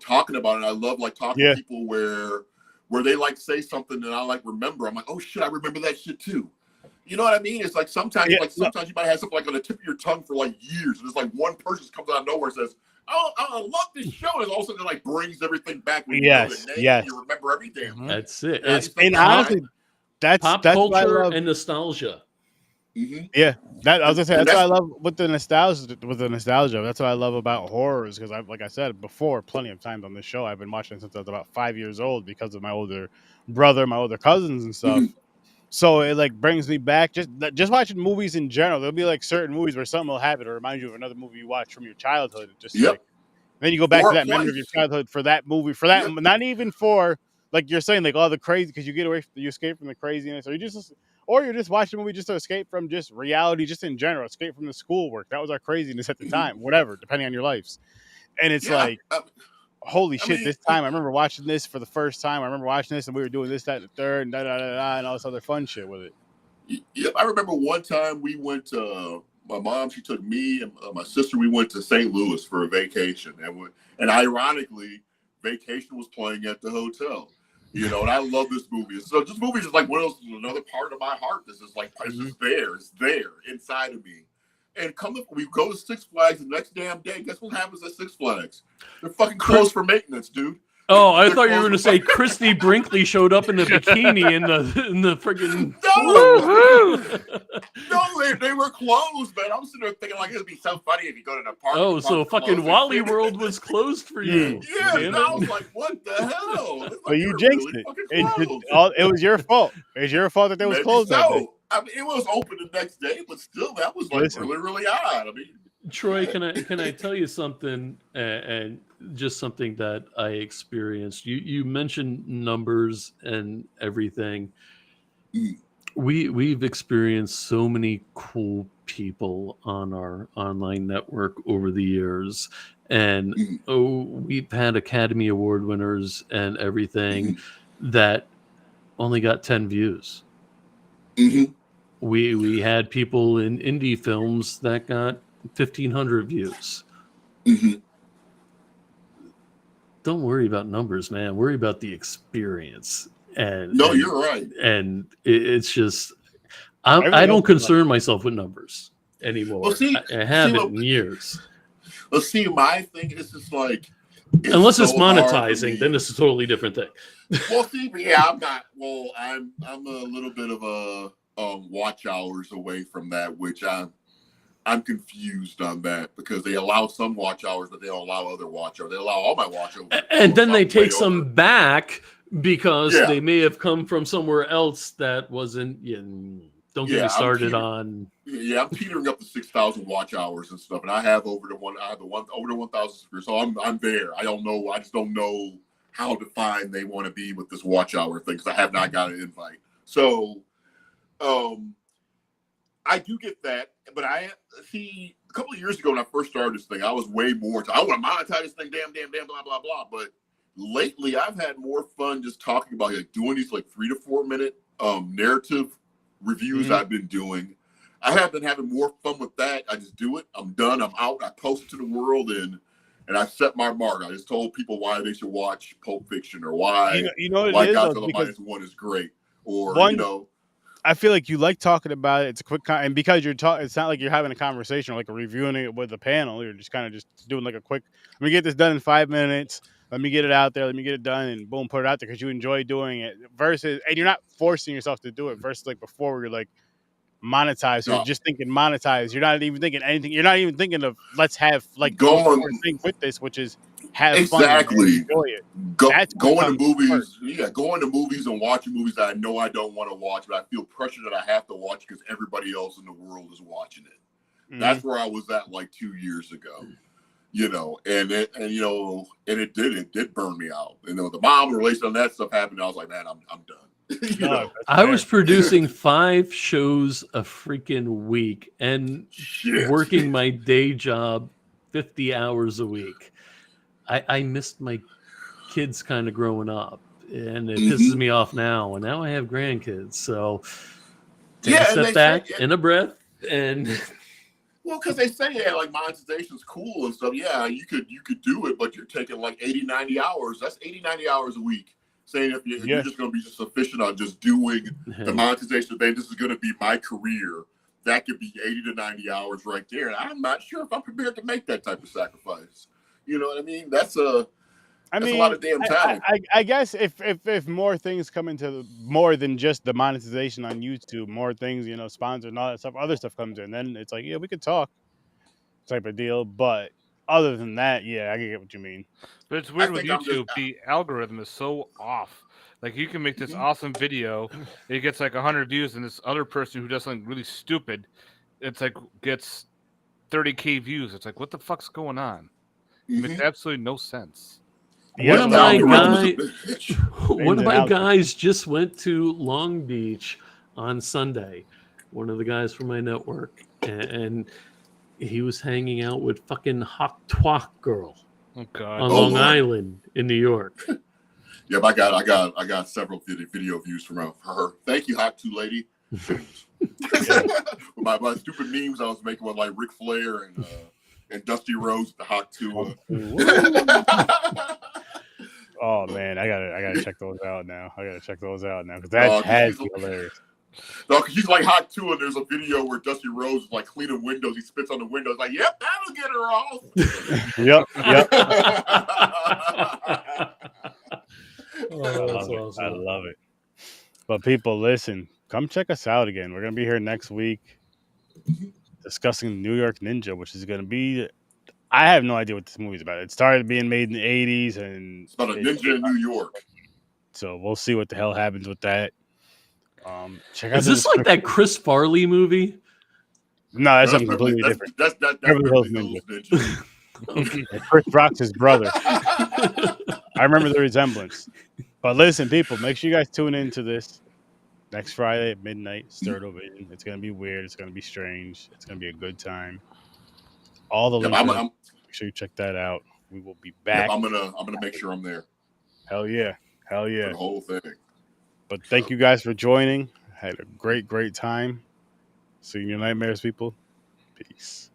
talking about it. I love like talking to people where they like say something and I like remember. I'm like, oh shit, I remember that shit too. You know what I mean? It's like sometimes you might have something like on the tip of your tongue for like years, and it's like one person comes out of nowhere and says, "Oh, I love this show," and all of a sudden it like brings everything back. When you know the name, and you remember everything. That's it. And honestly, that's pop culture culture and nostalgia. Yeah, that I was gonna say that's what I love with the nostalgia. That's what I love about horrors, because like I said before, plenty of times on this show, I've been watching since I was about 5 years old because of my older brother, my older cousins, and stuff. So it like brings me back. Just watching movies in general. There'll be like certain movies where something will happen to remind you of another movie you watched from your childhood. Like, then you go back to that memory of your childhood for that movie. For that, not even for like you're saying, like all the crazy, because you escape from the craziness, or you're just watching a movie just to escape from just reality, just in general, escape from the schoolwork. That was our craziness at the time, whatever, depending on your lives. And it's holy shit, this time I remember watching this for the first time. I remember watching this and we were doing this, that, and the third, and and all this other fun shit with it. Yep, I remember one time we went to, my mom, she took me and my sister, we went to St. Louis for a vacation. And ironically, Vacation was playing at the hotel. You know, and I love this movie. So this movie is like one of those, another part of my heart that's just like, it's just there. It's there inside of me. And we go to Six Flags the next damn day. Guess what happens at Six Flags? They're fucking closed for maintenance, dude. Oh, I thought you were going to say Christy Brinkley showed up in the bikini in the freaking. No, they were closed, man. I'm sitting there thinking like it'd be so funny if you go to the park. Oh, so fucking Wally World was closed for you. Yeah, and I was like, what the hell? Like, but you jinxed it. It was your fault. It's your fault that they was closed. So, I mean, it was open the next day, but still, that was like really odd. I mean, Troy, can I tell you something, and just something that I experienced? You mentioned numbers and everything. We've experienced so many cool people on our online network over the years, and we've had Academy Award winners and everything that only got 10 views. We had people in indie films that got 1,500 views. Don't worry about numbers, man. Worry about the experience. You're right. And it's just, I don't concern myself with numbers anymore. Well, I haven't in years. Well, see, my thing is just like, unless it's monetizing, then it's a totally different thing. Well, see, yeah, I'm not. Well, I'm a little bit of a watch hours away from that, which I'm confused on that because they allow some watch hours, but they don't allow other watch hours. They allow all my watch hours. And then they take some back because they may have come from somewhere else that wasn't. Don't get me started on. Yeah, I'm petering up to 6,000 watch hours and stuff, and I have over the 1,000. So I'm there. I don't know. I just don't know how defined they want to be with this watch hour thing because I have not got an invite. So, I do get that, but I see a couple of years ago when I first started this thing, I was way more. I want to monetize this thing, damn, blah blah blah. But lately, I've had more fun just talking about like doing these like 3 to 4 minute narrative reviews I've been doing. I have been having more fun with that. I just do it. I'm done. I'm out. I post it to the world and I set my mark. I just told people why they should watch Pulp Fiction or why why Godzilla -1 is great or I feel like you like talking about it. It's a quick and because you're talking, it's not like you're having a conversation or like reviewing it with a panel. You're just kind of just doing like a quick. Let me get this done in 5 minutes. Let me get it out there. Let me get it done and boom, put it out there because you enjoy doing it. Versus, and you're not forcing yourself to do it. Versus like before, where you're like monetize. So you're just thinking monetize. You're not even thinking anything. You're not even thinking of let's have like going thing with this, which is have fun and enjoy it. Going to movies, going to movies and watching movies that I know I don't want to watch, but I feel pressure that I have to watch because everybody else in the world is watching it. That's where I was at like 2 years ago, and it did burn me out. The mom relation on that stuff happened. I was like, man, I'm done. I was producing 5 shows a freaking week and working my day job 50 hours a week. I missed my kids kind of growing up, and it pisses me off now. And now I have grandkids, so take a step back, in a breath, and well, because they say like monetization's cool and stuff. Yeah, you could do it, but you're taking like 80, 90 hours. That's 80, 90 hours a week. Saying if you're just going to be just sufficient on just doing the monetization thing, this is going to be my career. That could be 80 to 90 hours right there, and I'm not sure if I'm prepared to make that type of sacrifice. You know what I mean? That's a lot of damn time. I guess if more things come into more than just the monetization on YouTube, more things, sponsored and all that stuff, other stuff comes in, then it's like, yeah, we could talk type of deal. But other than that, yeah, I get what you mean. But it's weird with YouTube, the algorithm is so off. Like you can make this awesome video, it gets like 100 views, and this other person who does something really stupid, it's like gets 30K views. It's like, what the fuck's going on? It makes absolutely no sense. One of my guys just went to Long Beach on Sunday. One of the guys from my network, and he was hanging out with fucking Hawk Twak girl on Long Island in New York. Yep, I got several video views from her. Thank you, Hawk 2 lady. my stupid memes I was making with like Ric Flair and Dusty Rhodes, the Hawk 2. Oh man, I gotta check check those out now. Because that had to be hilarious. No, because he's like hot too, and there's a video where Dusty Rhodes is like cleaning windows. He spits on the windows, like, "Yep, that'll get her off." Yep. I love it. But people, listen, come check us out again. We're gonna be here next week discussing New York Ninja, which is gonna be. I have no idea what this movie's about. It started being made in the '80s, and it's about a ninja in New York. So we'll see what the hell happens with that. Check out Is this like that Chris Farley movie? No, that's something completely different. That's Beverly Hills Ninja. Chris Rock's his brother. I remember the resemblance. But listen, people, make sure you guys tune into this next Friday at midnight. STURD Vision. It's gonna be weird. It's gonna be strange. It's gonna be a good time. All the links. Make sure you check that out. We will be back. I'm gonna make sure I'm there. Hell yeah. For the whole thing. But thank you guys for joining. Had a great time. See you in your nightmares, people. Peace.